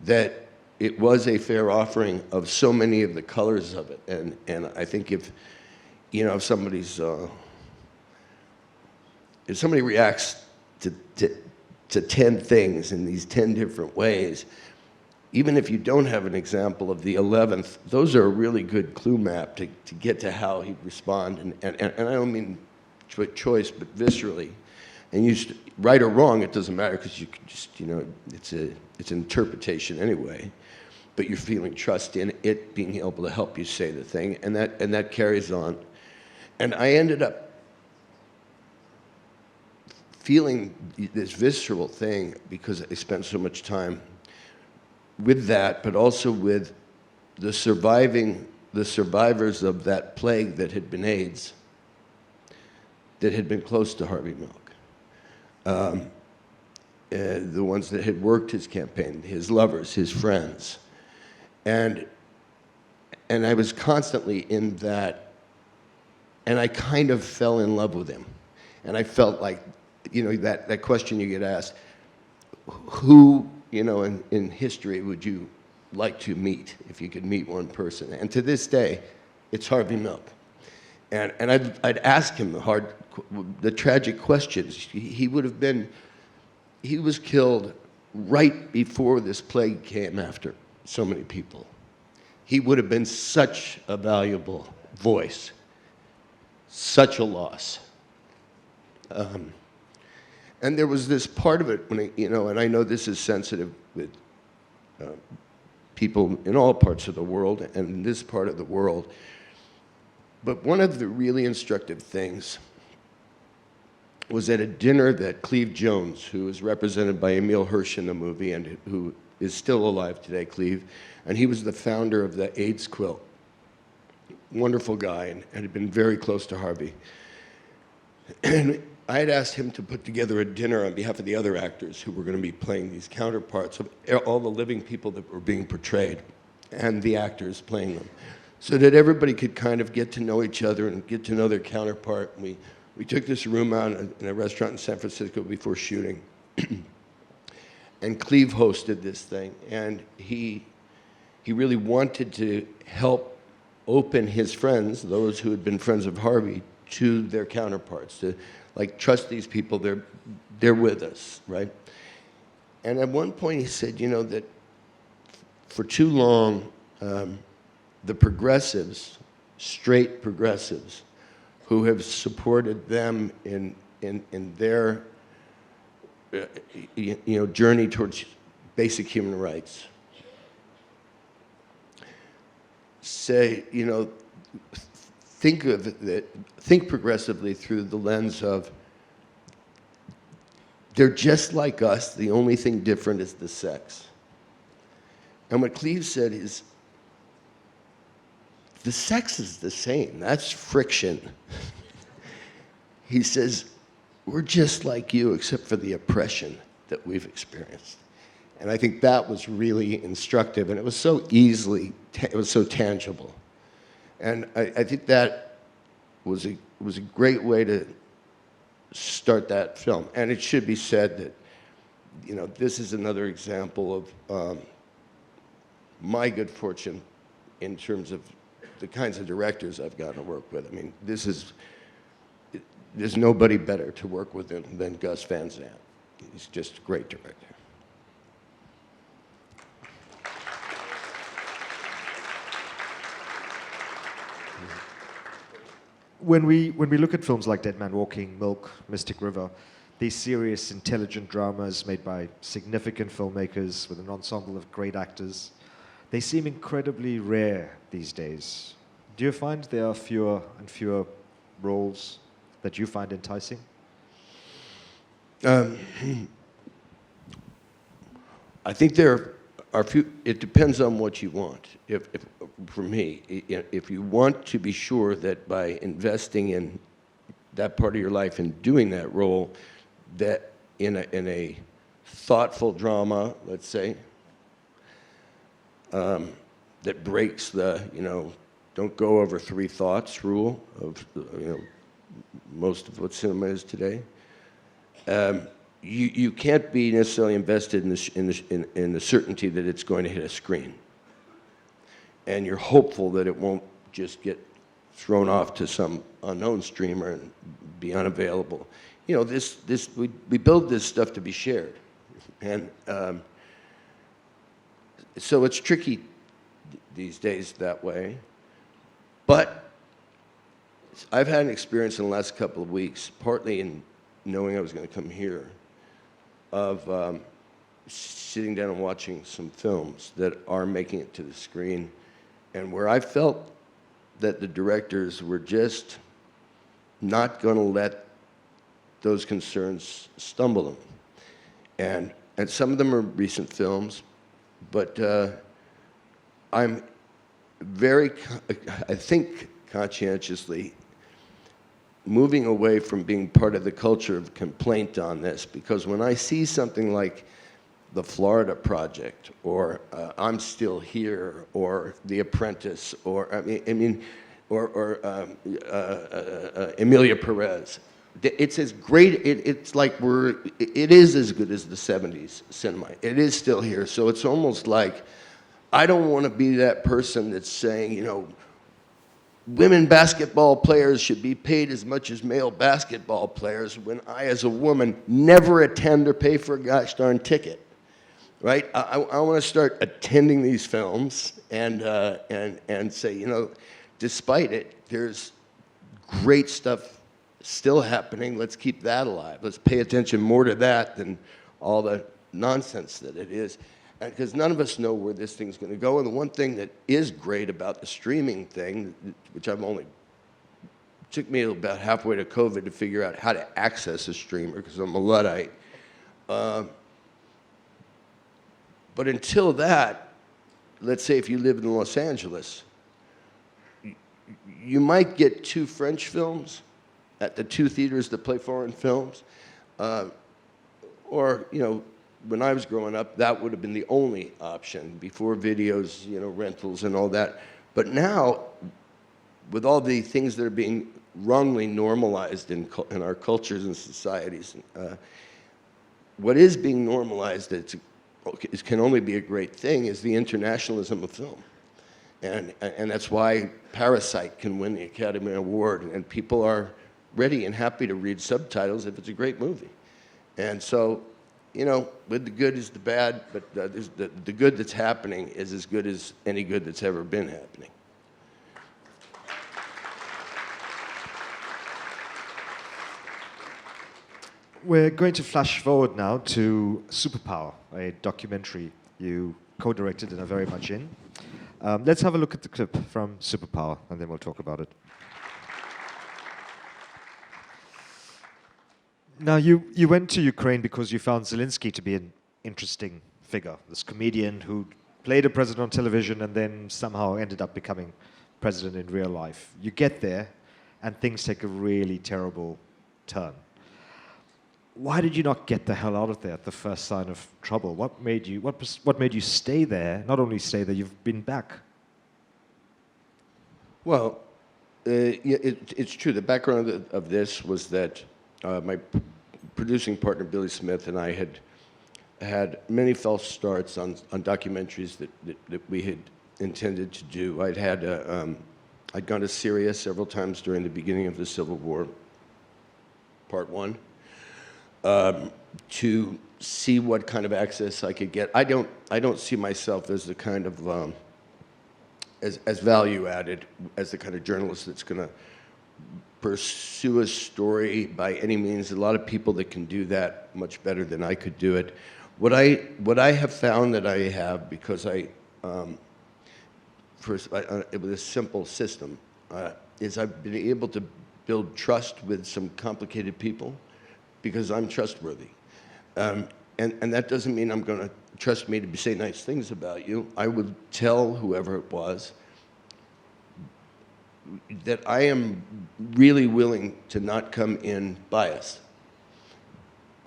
that it was a fair offering of so many of the colors of it. And I think if somebody reacts to 10 things in these 10 different ways, even if you don't have an example of the 11th, those are a really good clue map to get to how he'd respond. And I don't mean choice, but viscerally. And right or wrong, it doesn't matter, because you can just, it's an interpretation anyway. But you're feeling trust in it being able to help you say the thing, and that carries on. And I ended up feeling this visceral thing because I spent so much time with that, but also with the survivors of that plague that had been AIDS, that had been close to Harvey Milk. The ones that had worked his campaign, his lovers, his friends. And I was constantly in that, and I kind of fell in love with him. And I felt like, that question you get asked, who, in history would you like to meet if you could meet one person? And to this day, it's Harvey Milk. And I'd ask him the tragic questions. He was killed right before this plague came after so many people. He would have been such a valuable voice, such a loss. And there was this part of it when, and I know this is sensitive with people in all parts of the world and in this part of the world, but one of the really instructive things was at a dinner that Cleve Jones, who is represented by Emile Hirsch in the movie and who is still alive today, Cleve, and he was the founder of the AIDS quilt. Wonderful guy, and had been very close to Harvey. And I had asked him to put together a dinner on behalf of the other actors who were going to be playing these counterparts of all the living people that were being portrayed and the actors playing them, so that everybody could kind of get to know each other and get to know their counterpart. And we took this room out in a restaurant in San Francisco before shooting. And Cleve hosted this thing, and he really wanted to help open his friends, those who had been friends of Harvey, to their counterparts, to like trust these people, they're with us, right? And at one point he said, you know, that for too long, the progressives, straight progressives, who have supported them in their journey towards basic human rights, say, you know, think progressively through the lens of they're just like us, the only thing different is the sex. And what Cleve said is, the sex is the same, that's friction. He says, we're just like you except for the oppression that we've experienced. And I think that was really instructive, and it was so it was so tangible. And I think that was a great way to start that film. And it should be said that, you know, this is another example of my good fortune in terms of the kinds of directors I've gotten to work with. I mean, there's nobody better to work with than Gus Van Sant. He's just a great director. When we look at films like Dead Man Walking, Milk, Mystic River, these serious, intelligent dramas made by significant filmmakers with an ensemble of great actors, they seem incredibly rare these days. Do you find there are fewer and fewer roles that you find enticing? I think there are few. It depends on what you want. For me, if you want to be sure that by investing in that part of your life and doing that role, that in a thoughtful drama, let's say, that breaks the, you know, don't go over 3 thoughts rule of, you know, most of what cinema is today. You can't be necessarily invested in the certainty that it's going to hit a screen, and you're hopeful that it won't just get thrown off to some unknown streamer and be unavailable. You know, we build this stuff to be shared, and so it's tricky these days that way. But I've had an experience in the last couple of weeks, partly in knowing I was going to come here, of sitting down and watching some films that are making it to the screen, and where I felt that the directors were just not going to let those concerns stumble them. And some of them are recent films, but I'm very, I think, conscientiously moving away from being part of the culture of complaint on this, because when I see something like The Florida Project, or I'm Still Here, or The Apprentice, or Emilia Perez, it's as great. It's like it is as good as the '70s cinema. It is still here, so it's almost like I don't want to be that person that's saying, you know, women basketball players should be paid as much as male basketball players, when I, as a woman, never attend or pay for a gosh darn ticket, right? I want to start attending these films and say, you know, despite it, there's great stuff still happening. Let's keep that alive. Let's pay attention more to that than all the nonsense that it is. Because none of us know where this thing's going to go. And the one thing that is great about the streaming thing, which I've only took me about halfway to COVID to figure out how to access a streamer because I'm a Luddite. But until that, let's say if you lived in Los Angeles, you might get 2 French films at the 2 theaters that play foreign films. Or, when I was growing up, that would have been the only option before videos, rentals and all that. But now, with all the things that are being wrongly normalized in our cultures and societies, what is being normalized it can only be a great thing is the internationalism of film. And that's why Parasite can win the Academy Award, and people are ready and happy to read subtitles if it's a great movie. And so, with the good is the bad, but the good that's happening is as good as any good that's ever been happening. We're going to flash forward now to Superpower, a documentary you co-directed and are very much in. Let's have a look at the clip from Superpower, and then we'll talk about it. Now, you went to Ukraine because you found Zelensky to be an interesting figure, this comedian who played a president on television and then somehow ended up becoming president in real life. You get there, and things take a really terrible turn. Why did you not get the hell out of there at the first sign of trouble? What made you stay there? Not only stay there, you've been back. Well, it's true. The background of this was that my producing partner, Billy Smith, and I had many false starts on documentaries that we had intended to do. I'd gone to Syria several times during the beginning of the Civil War, part 1, to see what kind of access I could get. I don't see myself as the kind of as value added as the kind of journalist that's going to pursue a story by any means. A lot of people that can do that much better than I could do it. What I have found that I have, because it was a simple system, is I've been able to build trust with some complicated people because I'm trustworthy. And that doesn't mean I'm going to trust me to say nice things about you. I would tell whoever it was that I am really willing to not come in biased.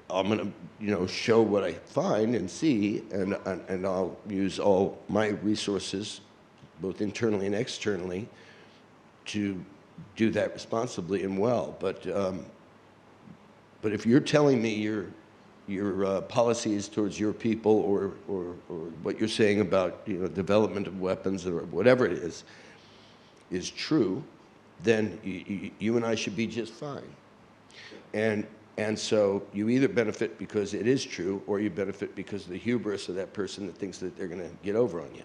I'm going to, show what I find and see, and I'll use all my resources, both internally and externally, to do that responsibly and well. But if you're telling me your policies towards your people or what you're saying about development of weapons or whatever it is true, then you and I should be just fine. And so you either benefit because it is true, or you benefit because of the hubris of that person that thinks that they're going to get over on you.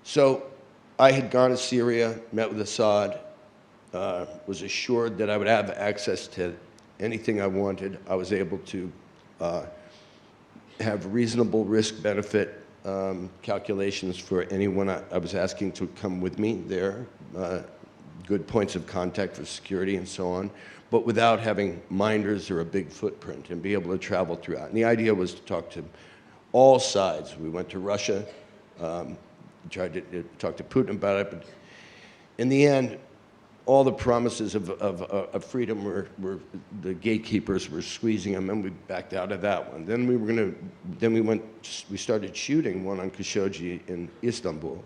So I had gone to Syria, met with Assad, was assured that I would have access to anything I wanted. I was able to have reasonable risk-benefit calculations for anyone I was asking to come with me there, good points of contact for security and so on, but without having minders or a big footprint, and be able to travel throughout. And the idea was to talk to all sides. We went to Russia, tried to talk to Putin about it, but in the end, all the promises of freedom were the gatekeepers were squeezing them, and we backed out of that one. Then we started shooting one on Khashoggi in Istanbul,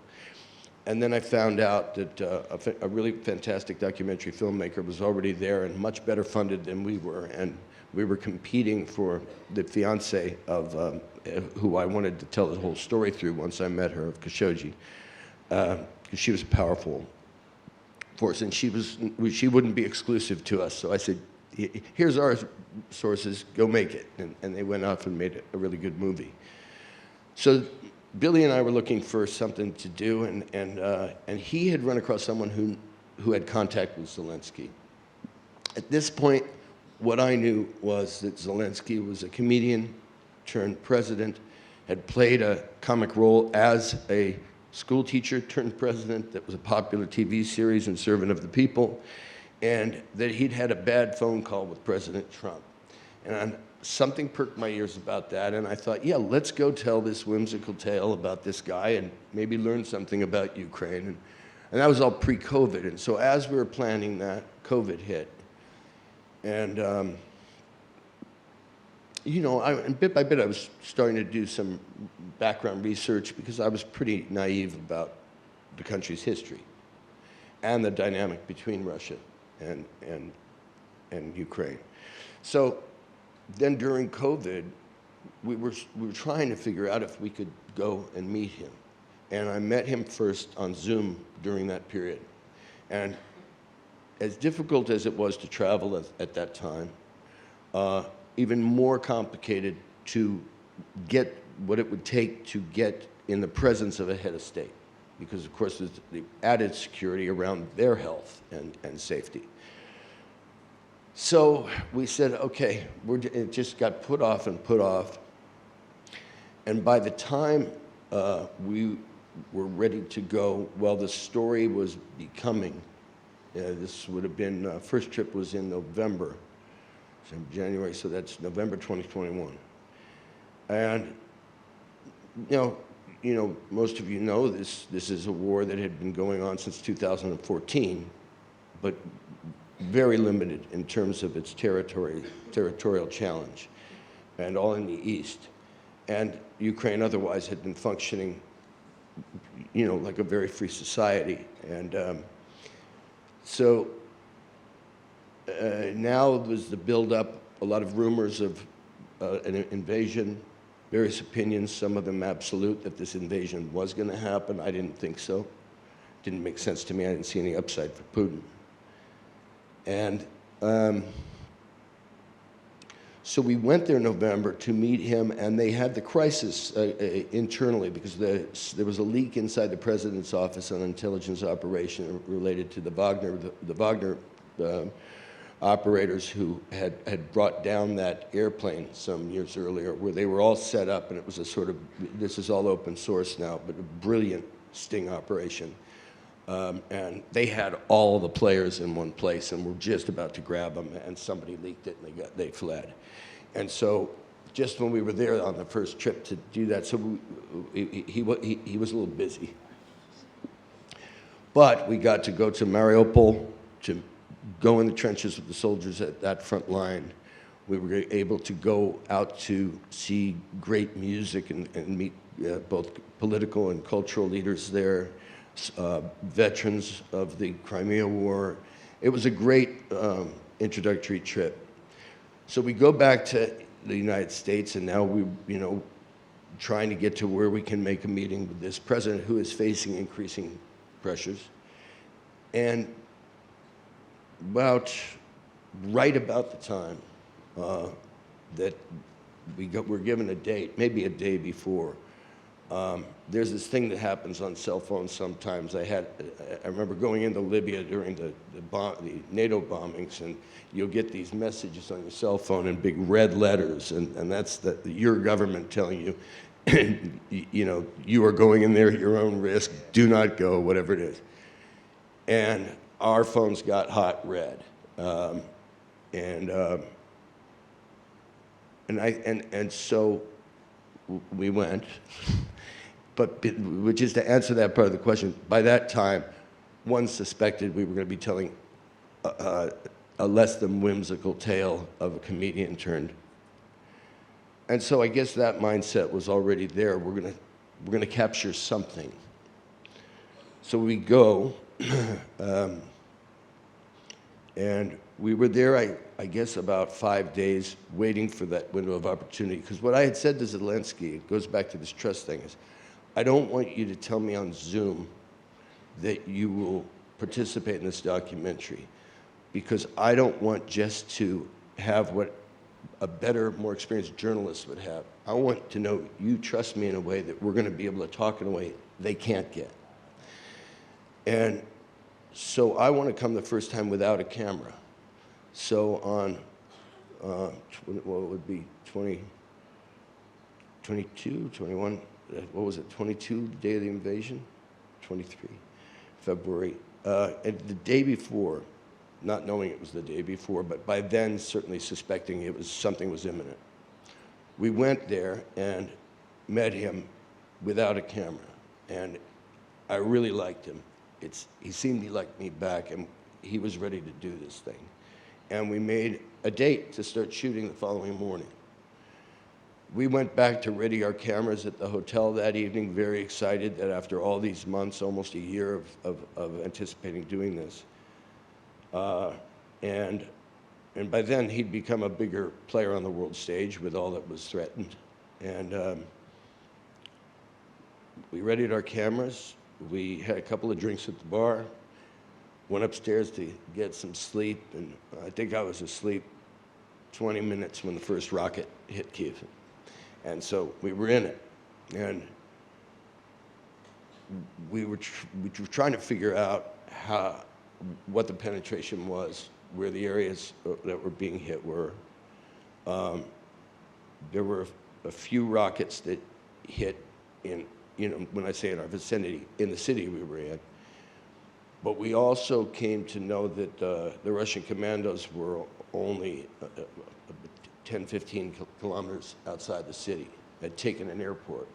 and then I found out that a really fantastic documentary filmmaker was already there and much better funded than we were, and we were competing for the fiance of who I wanted to tell the whole story through once I met her, of Khashoggi, because she was powerful force, and she wouldn't be exclusive to us. So I said, here's our sources, go make it. And they went off and made a really good movie. So Billy and I were looking for something to do, and he had run across someone who had contact with Zelensky. At this point, what I knew was that Zelensky was a comedian turned president, had played a comic role as a school teacher turned president that was a popular TV series and servant of the people. and that he'd had a bad phone call with President Trump. And something perked my ears about that, and I thought, yeah, let's go tell this whimsical tale about this guy and maybe learn something about Ukraine. And that was all pre-COVID, and so as we were planning that, COVID hit. And you know, and bit by bit I was starting to do some background research because I was pretty naive about the country's history and the dynamic between Russia and Ukraine. So then during COVID, we were trying to figure out if we could go and meet him. And I met him first on Zoom during that period. And as difficult as it was to travel at that time, even more complicated to get what it would take to get in the presence of a head of state. Because of course there's the added security around their health and safety. So we said, okay, it just got put off and put off. And by the time we were ready to go, well, the story was becoming, this would have been, first trip was in November, so January, so that's November 2021. And, you know, most of you know this is a war that had been going on since 2014, but very limited in terms of its territorial challenge, and all in the east. And Ukraine otherwise had been functioning, you know, like a very free society. And so now was the build-up, a lot of rumors of an invasion, various opinions, some of them absolute, that this invasion was going to happen. I didn't think so. Didn't make sense to me. I didn't see any upside for Putin. And so we went there in November to meet him, and they had the crisis internally because there was a leak inside the president's office on intelligence operation related to the Wagner operators who had brought down that airplane some years earlier, where they were all set up, and it was a sort of, this is all open source now, but a brilliant sting operation. And they had all the players in one place and were just about to grab them, and somebody leaked it and they fled. And so just when we were there on the first trip to do that, so he was a little busy. But we got to go to Mariupol, to go in the trenches with the soldiers at that front line. We were able to go out to see great music and meet both political and cultural leaders there, veterans of the Crimea War. It was a great introductory trip. So we go back to the United States, and now we, you know, trying to get to where we can make a meeting with this president who is facing increasing pressures. And right about the time that we're given a date, maybe a day before, there's this thing that happens on cell phones sometimes. I remember going into Libya during the NATO bombings, and you'll get these messages on your cell phone in big red letters, and that's your government telling you, you know, you are going in there at your own risk, do not go, whatever it is. And our phones got hot red. And so we went. But which is to answer that part of the question, by that time, one suspected we were going to be telling a less than whimsical tale of a comedian turned. And so I guess that mindset was already there. We're going to capture something. So we go, and we were there, I guess, about 5 days, waiting for that window of opportunity. Because what I had said to Zelensky, it goes back to this trust thing, is I don't want you to tell me on Zoom that you will participate in this documentary, because I don't want just to have what a better, more experienced journalist would have. I want to know you trust me in a way that we're going to be able to talk in a way they can't get. And so I want to come the first time without a camera. So on, well, it would be 22, 21, what was it, 22, the day of the invasion? 23, February. And the day before, not knowing it was the day before, but by then certainly suspecting something was imminent. We went there and met him without a camera, and I really liked him. He seemed he liked me back, and he was ready to do this thing. And we made a date to start shooting the following morning. We went back to ready our cameras at the hotel that evening, very excited that after all these months, almost a year of anticipating doing this, and by then he'd become a bigger player on the world stage with all that was threatened. And we readied our cameras. We had a couple of drinks at the bar, went upstairs to get some sleep, and I think I was asleep 20 minutes when the first rocket hit Kiev. And so we were in it, and we were trying to figure out what the penetration was, where the areas that were being hit were. There were a few rockets that hit in, when I say in our vicinity, in the city we were in. But we also came to know that the Russian commandos were only 10, 15 kilometers outside the city, had taken an airport.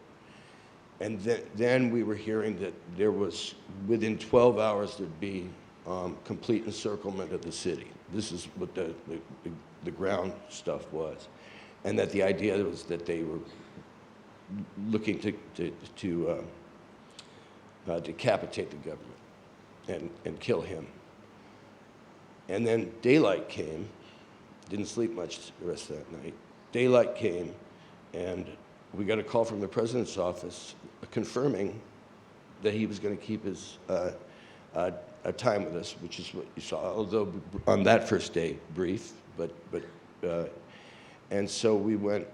And then we were hearing that there was, within 12 hours, there'd be complete encirclement of the city. This is what the ground stuff was. And that the idea was that they were looking to decapitate the government and kill him. And then daylight came. Didn't sleep much the rest of that night. Daylight came, and we got a call from the president's office confirming that he was going to keep his time with us, which is what you saw, although on that first day, brief. And so we went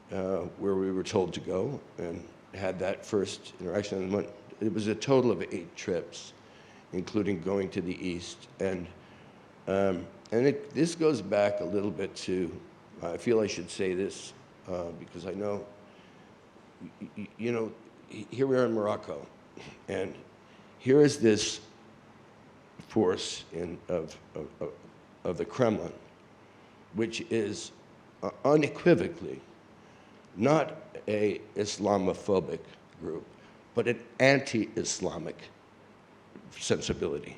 where we were told to go and had that first interaction. And it was a total of 8 trips, including going to the east. And this goes back a little bit to, I feel I should say this because I know, here we are in Morocco, and here is this force of the Kremlin, which is unequivocally not a Islamophobic group, but an anti-Islamic sensibility,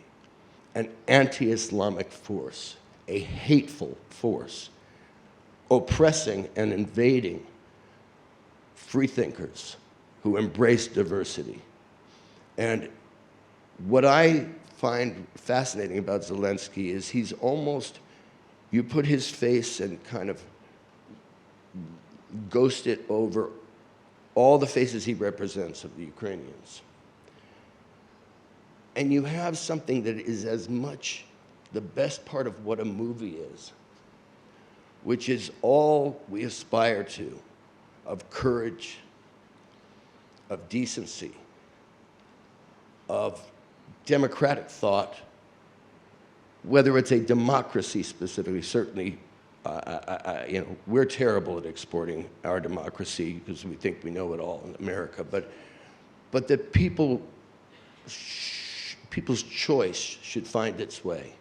an anti-Islamic force, a hateful force, oppressing and invading freethinkers who embrace diversity. And what I find fascinating about Zelensky is he's almost, you put his face and kind of ghost it over all the faces he represents of the Ukrainians. And you have something that is as much the best part of what a movie is, which is all we aspire to, of courage, of decency, of democratic thought, whether it's a democracy specifically. Certainly, we're terrible at exporting our democracy because we think we know it all in America, but that people's choice should find its way.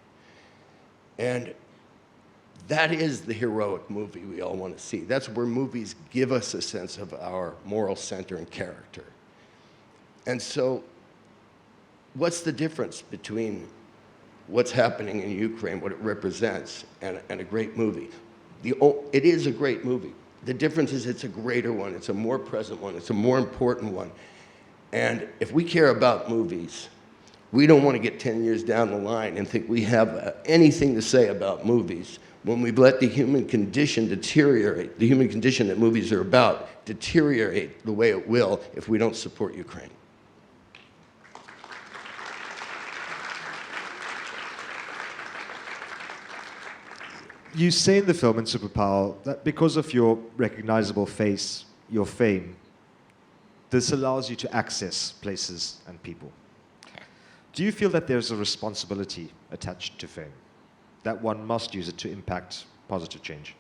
And that is the heroic movie we all want to see. That's where movies give us a sense of our moral center and character. And so, what's the difference between what's happening in Ukraine, what it represents, and a great movie? It is a great movie. The difference is it's a greater one, it's a more present one, it's a more important one. And if we care about movies, we don't want to get 10 years down the line and think we have anything to say about movies when we've let the human condition deteriorate, the human condition that movies are about, deteriorate the way it will if we don't support Ukraine. You say in the film, in Superpower, that because of your recognizable face, your fame, this allows you to access places and people. Do you feel that there's a responsibility attached to fame, that one must use it to impact positive change?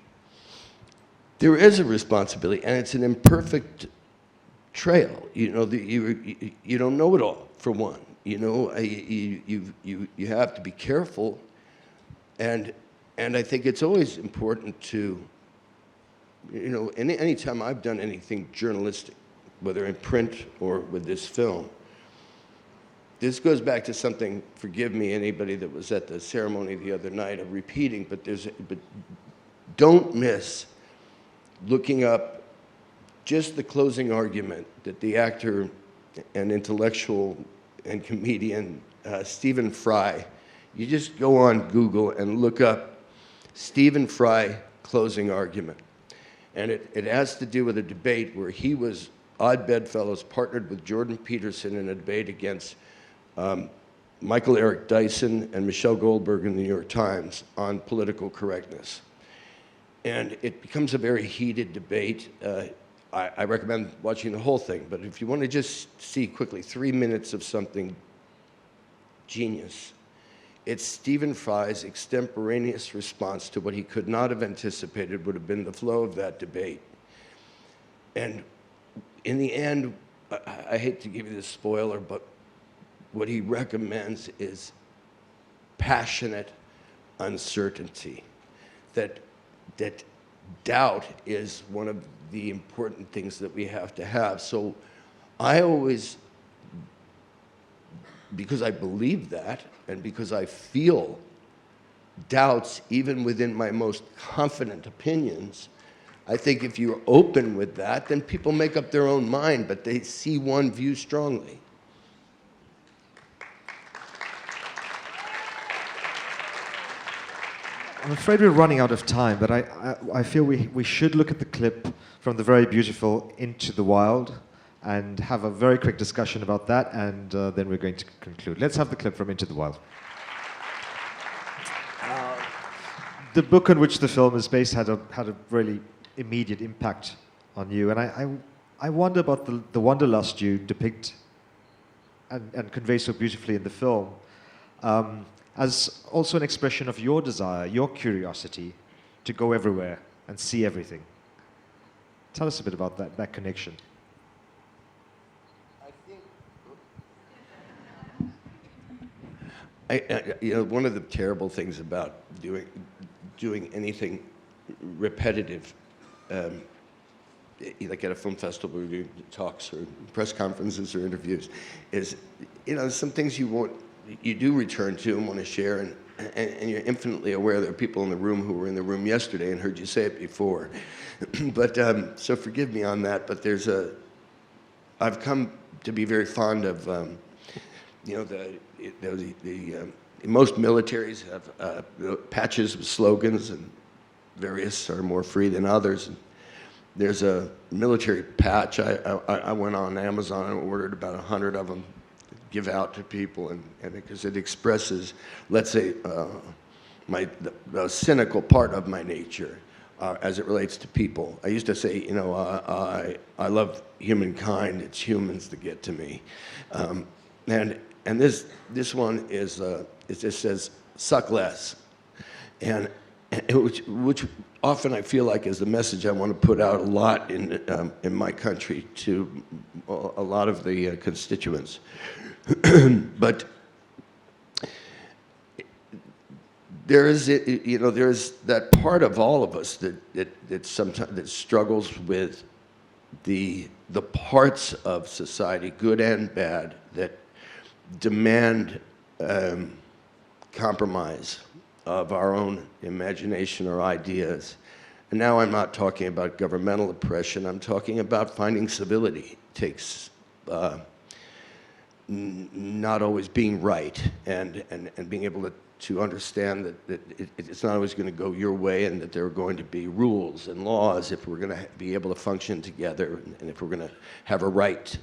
There is a responsibility, and it's an imperfect trail. You don't know it all, for one. You have to be careful And I think it's always important to, any time I've done anything journalistic, whether in print or with this film, this goes back to something, forgive me, anybody that was at the ceremony the other night, of repeating, but don't miss looking up just the closing argument that the actor and intellectual and comedian Stephen Fry, you just go on Google and look up Stephen Fry closing argument. And it has to do with a debate where he was, Odd Bedfellows partnered with Jordan Peterson in a debate against Michael Eric Dyson and Michelle Goldberg in the New York Times on political correctness. And it becomes a very heated debate. I recommend watching the whole thing, but if you want to just see quickly 3 minutes of something genius, it's Stephen Fry's extemporaneous response to what he could not have anticipated would have been the flow of that debate. And in the end, I hate to give you this spoiler, but what he recommends is passionate uncertainty. That doubt is one of the important things that we have to have. So I always, because I believe that, and because I feel doubts even within my most confident opinions, I think if you're open with that, then people make up their own mind, but they see one view strongly. I'm afraid we're running out of time, but I feel we should look at the clip from the very beautiful Into the Wild and have a very quick discussion about that, and then we're going to conclude. Let's have the clip from Into the Wild. The book on which the film is based had a really immediate impact on you, and I wonder about the wanderlust you depict and convey so beautifully in the film. As also an expression of your desire, your curiosity to go everywhere and see everything. Tell us a bit about that connection. I think, one of the terrible things about doing anything repetitive, like at a film festival where you do talks or press conferences or interviews, is, some things you do return to and want to share, and you're infinitely aware there are people in the room who were in the room yesterday and heard you say it before. But so forgive me on that, but I've come to be very fond of, most militaries have patches with slogans, and various are more free than others. And there's a military patch. I went on Amazon and ordered about 100 of them, give out to people, and because it expresses, let's say, the cynical part of my nature as it relates to people. I used to say, I love humankind. It's humans that get to me, and this one is it just says suck less, and which often I feel like is the message I want to put out a lot in my country to a lot of the constituents. But there is that part of all of us that sometimes struggles with the parts of society, good and bad, that demand compromise of our own imagination or ideas. And now I'm not talking about governmental oppression. I'm talking about finding civility. It takes not always being right, and being able to understand that it's not always going to go your way, and that there are going to be rules and laws if we're going to be able to function together, and if we're going to have a right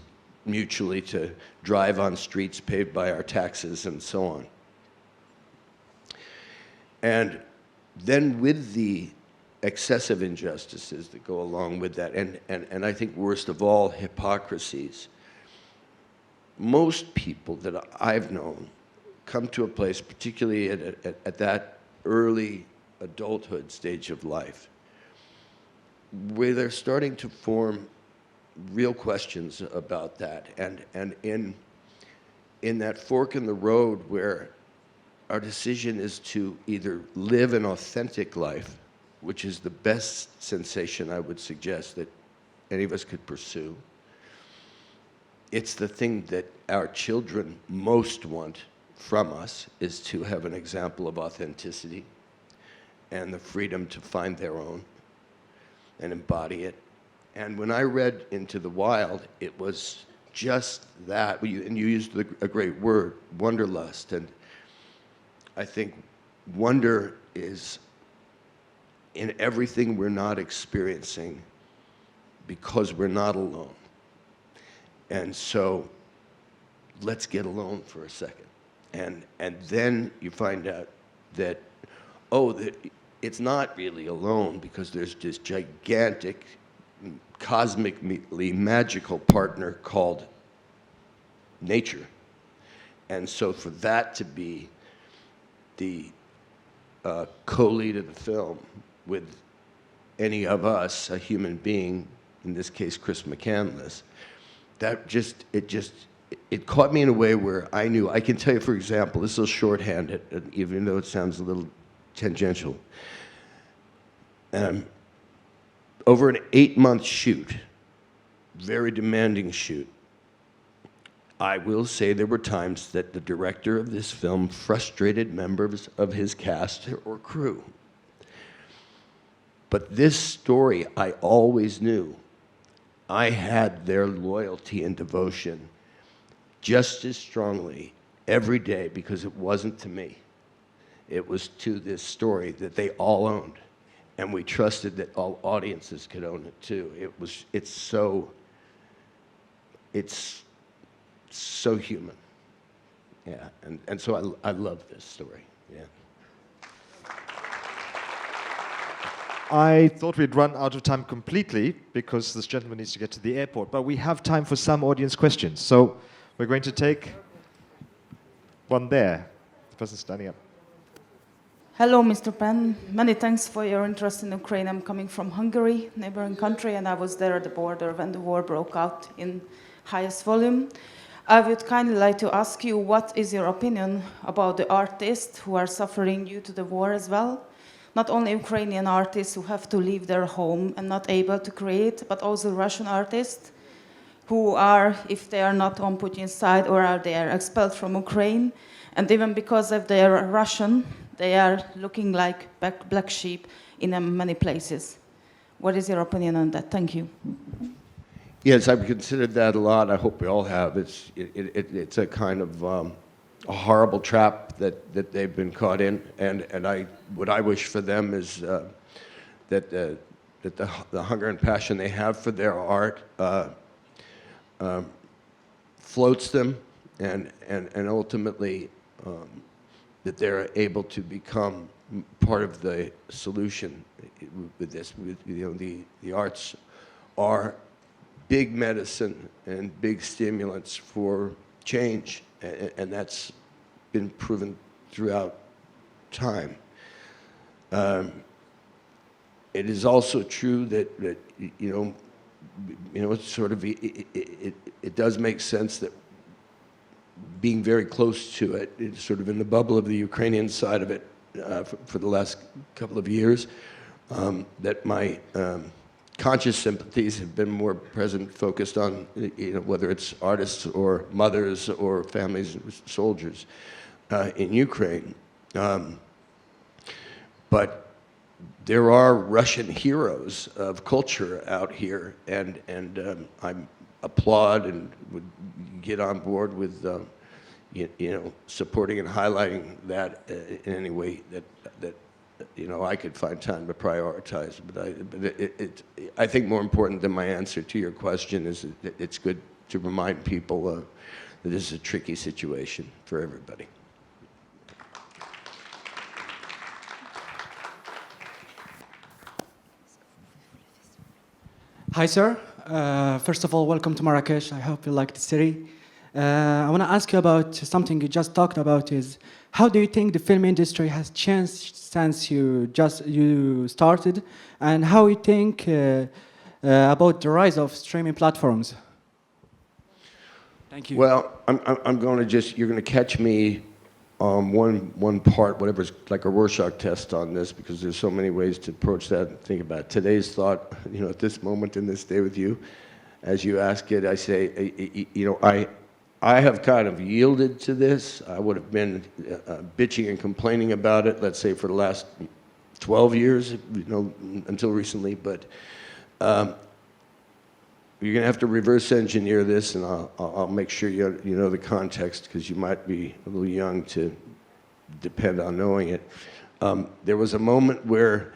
mutually to drive on streets paved by our taxes and so on. And then with the excessive injustices that go along with that, and I think worst of all, hypocrisies, most people that I've known come to a place, particularly at that early adulthood stage of life, where they're starting to form real questions about that, and in that fork in the road where our decision is to either live an authentic life, which is the best sensation I would suggest that any of us could pursue. It's the thing that our children most want from us, is to have an example of authenticity and the freedom to find their own and embody it. And when I read Into the Wild, it was just that. And you used a great word, wanderlust. And I think wonder is in everything we're not experiencing because we're not alone. And so let's get alone for a second. And then you find out that, that it's not really alone, because there's this gigantic, cosmically magical partner called nature. And so for that to be the co-lead of the film with any of us, a human being, in this case Chris McCandless, it caught me in a way where I knew. I can tell you, for example, this will shorthand it, even though it sounds a little tangential. Over an 8-month shoot, very demanding shoot, I will say there were times that the director of this film frustrated members of his cast or crew. But this story, I always knew I had their loyalty and devotion just as strongly every day, because it wasn't to me. It was to this story that they all owned. And we trusted that all audiences could own it too. It's so human. Yeah, and so I love this story, yeah. I thought we'd run out of time completely because this gentleman needs to get to the airport, but we have time for some audience questions. So we're going to take one there, the person standing up. Hello, Mr. Penn. Many thanks for your interest in Ukraine. I'm coming from Hungary, neighboring country, and I was there at the border when the war broke out in highest volume. I would kindly like to ask you, what is your opinion about the artists who are suffering due to the war as well? Not only Ukrainian artists who have to leave their home and not able to create, but also Russian artists who are, if they are not on Putin's side, or are they are expelled from Ukraine, and even because of they are Russian, they are looking like black sheep in many places. What is your opinion on that? Thank you. Yes, I've considered that a lot. I hope we all have. It's a kind of a horrible trap that they've been caught in, and what I wish for them is that the hunger and passion they have for their art floats them, and ultimately that they're able to become part of the solution with this. The arts are big medicine and big stimulants for change, and that's been proven throughout time. It is also true that it's sort of it does make sense that being very close to it, it's sort of in the bubble of the Ukrainian side of it for the last couple of years, that my conscious sympathies have been more present, focused on whether it's artists or mothers or families of soldiers in Ukraine. But there are Russian heroes of culture out here, and I applaud and would get on board with supporting and highlighting that in any way that I could find time to prioritize. But I think more important than my answer to your question is that it's good to remind people that this is a tricky situation for everybody. Hi, sir. First of all, welcome to Marrakech. I hope you like the city. I want to ask you about something you just talked about. Is how do you think the film industry has changed since you started, and how you think about the rise of streaming platforms? Thank you. Well, I'm going to you're going to catch me one part, whatever's like a Rorschach test on this, because there's so many ways to approach that and think about it. Today's thought, at this moment in this day with you, as you ask it, I say, I have kind of yielded to this. I would have been bitching and complaining about it, let's say, for the last 12 years, until recently, but you're going to have to reverse engineer this, and I'll make sure you know the context, because you might be a little young to depend on knowing it. There was a moment where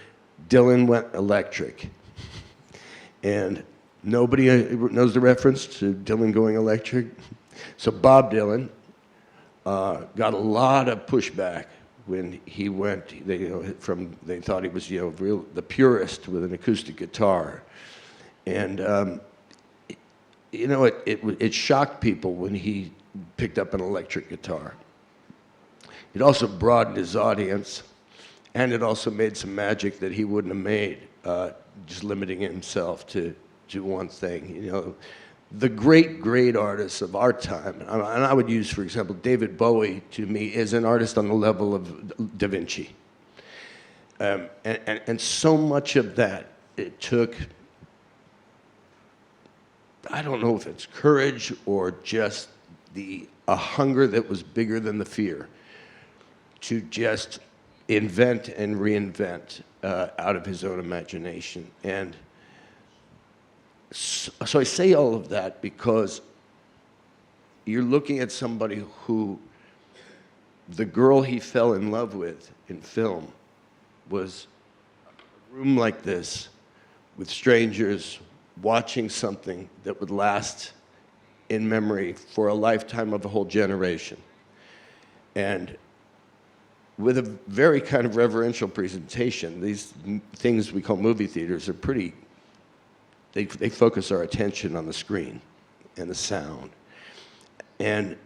Dylan went electric, and nobody knows the reference to Dylan going electric. So Bob Dylan got a lot of pushback when he went. They thought he was the purist with an acoustic guitar, and it shocked people when he picked up an electric guitar. It also broadened his audience, and it also made some magic that he wouldn't have made, just limiting himself to one thing. The great artists of our time, and I would use, for example, David Bowie, to me, is an artist on the level of Da Vinci. And so much of that, it took, I don't know if it's courage or just a hunger that was bigger than the fear to just invent and reinvent out of his own imagination. And so I say all of that because you're looking at somebody who, the girl he fell in love with in film was a room like this with strangers watching something that would last in memory for a lifetime of a whole generation. And with a very kind of reverential presentation, these things we call movie theaters are pretty, they focus our attention on the screen and the sound. And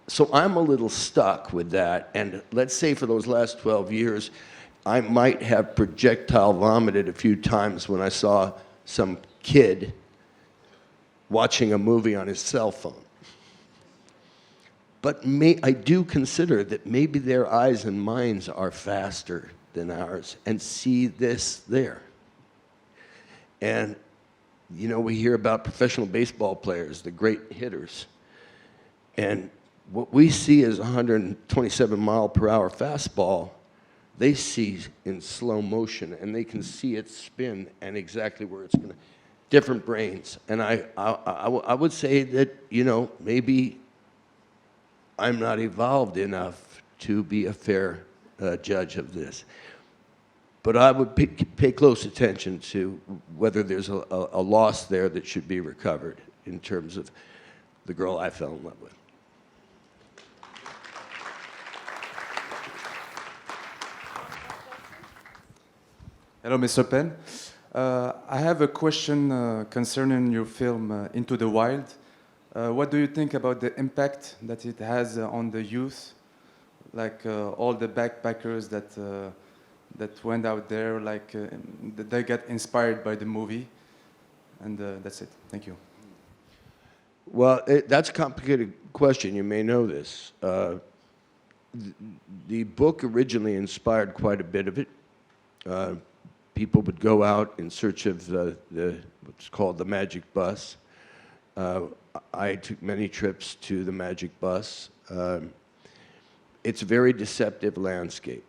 so I'm a little stuck with that. And let's say for those last 12 years, I might have projectile vomited a few times when I saw some kid watching a movie on his cell phone. But I do consider that maybe their eyes and minds are faster than ours and see this there. And we hear about professional baseball players, the great hitters. And what we see as 127 mile per hour fastball, they see in slow motion, and they can see it spin and exactly where it's going to. Different brains. And I would say that, maybe I'm not evolved enough to be a fair judge of this. But I would pay close attention to whether there's a loss there that should be recovered in terms of the girl I fell in love with. Hello, Mr. Penn. I have a question concerning your film Into the Wild. What do you think about the impact that it has on the youth, like all the backpackers that went out there, they get inspired by the movie? And that's it. Thank you. Well, that's a complicated question. You may know this. The book originally inspired quite a bit of it. People would go out in search of what's called the magic bus. I took many trips to the magic bus. It's a very deceptive landscape.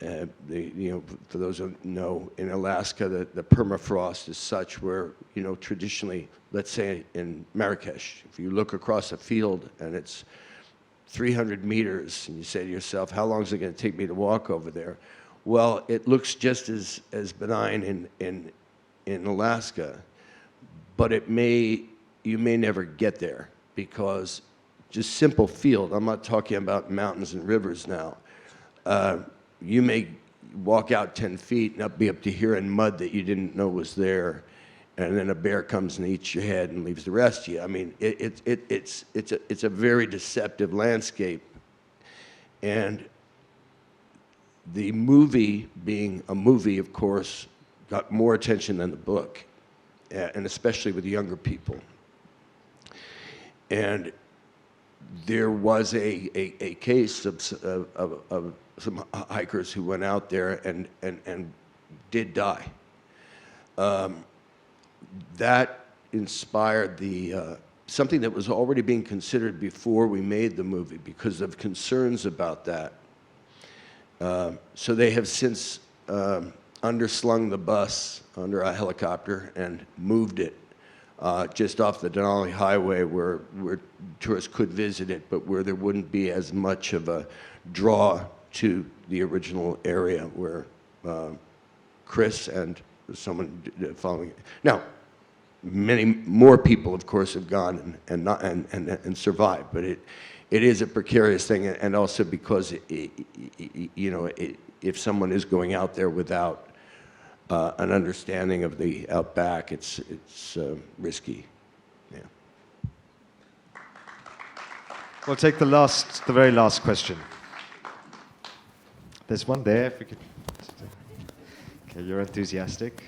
For those who know, in Alaska, the permafrost is such where, traditionally, let's say in Marrakech, if you look across a field and it's 300 meters, and you say to yourself, how long is it going to take me to walk over there? Well, it looks just as benign in Alaska, but you may never get there because just simple field. I'm not talking about mountains and rivers now. You may walk out 10 feet and be up to here in mud that you didn't know was there, and then a bear comes and eats your head and leaves the rest of you. I mean, it's a very deceptive landscape, and the movie, being a movie, of course, got more attention than the book, and especially with younger people. And there was a case of some hikers who went out there and did die. That inspired something that was already being considered before we made the movie because of concerns about that. So they have since underslung the bus under a helicopter and moved it just off the Denali Highway where tourists could visit it, but where there wouldn't be as much of a draw to the original area where Chris and someone following it. Now, many more people, of course, have gone and survived, but it is a precarious thing, and also because if someone is going out there without an understanding of the outback, it's risky. Yeah. We'll take the very last question. There's one there. If we could. Okay, you're enthusiastic.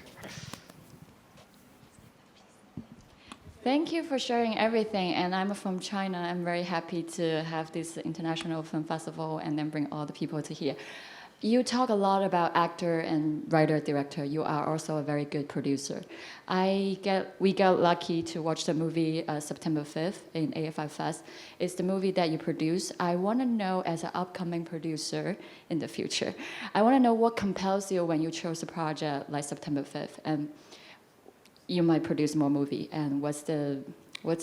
Thank you for sharing everything. And I'm from China. I'm very happy to have this international film festival and then bring all the people to here. You talk a lot about actor and writer, director. You are also a very good producer. We got lucky to watch the movie September 5th in AFI Fest. It's the movie that you produce. I want to know, as an upcoming producer in the future, I want to know what compels you when you chose a project like September 5th, and you might produce more movie. And what's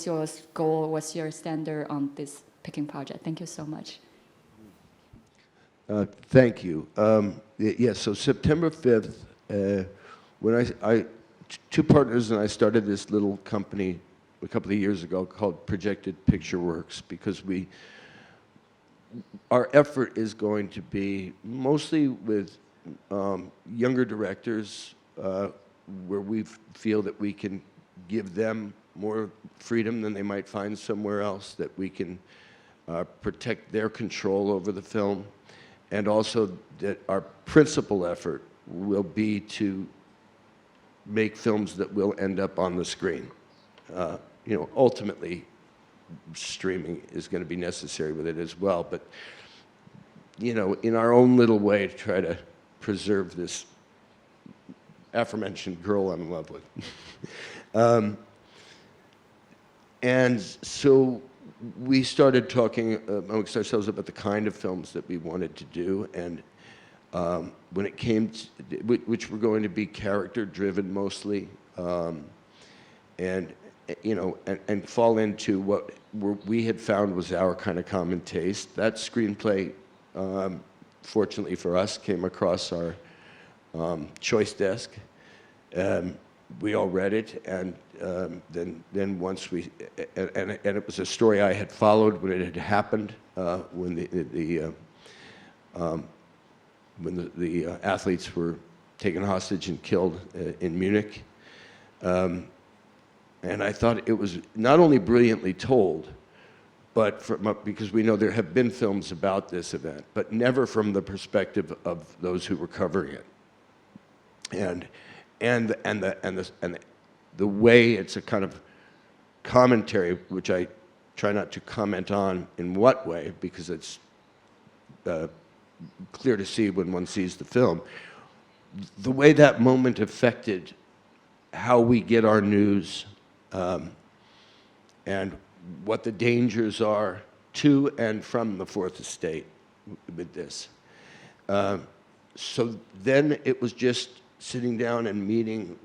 your goal? What's your standard on this picking project? Thank you so much. Thank you. Yeah, so September 5th, when two partners and I started this little company a couple of years ago called Projected Picture Works, because our effort is going to be mostly with younger directors where we feel that we can give them more freedom than they might find somewhere else, that we can protect their control over the film. And also that our principal effort will be to make films that will end up on the screen. Ultimately, streaming is going to be necessary with it as well. But, in our own little way, to try to preserve this aforementioned girl I'm in love with. And so we started talking amongst ourselves about the kind of films that we wanted to do, and when it came to, which were going to be character-driven mostly, and fall into what we had found was our kind of common taste. That screenplay, fortunately for us, came across our choice desk. We all read it, and then once and it was a story I had followed when it had happened, when the athletes were taken hostage and killed in Munich, and I thought it was not only brilliantly told, but because we know there have been films about this event, but never from the perspective of those who were covering it, and the way it's a kind of commentary, which I try not to comment on in what way, because it's clear to see when one sees the film. The way that moment affected how we get our news, and what the dangers are to and from the Fourth Estate with this. So then it was just sitting down and meeting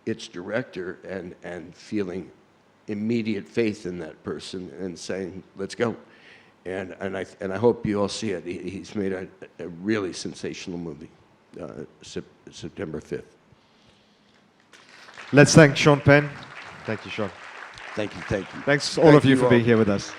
its director and feeling immediate faith in that person and saying, let's go. And I hope you all see it. He's made a really sensational movie, September 5th. Let's thank Sean Penn. Thank you, Sean. Thank you, thank you. Thanks all of you for being here with us.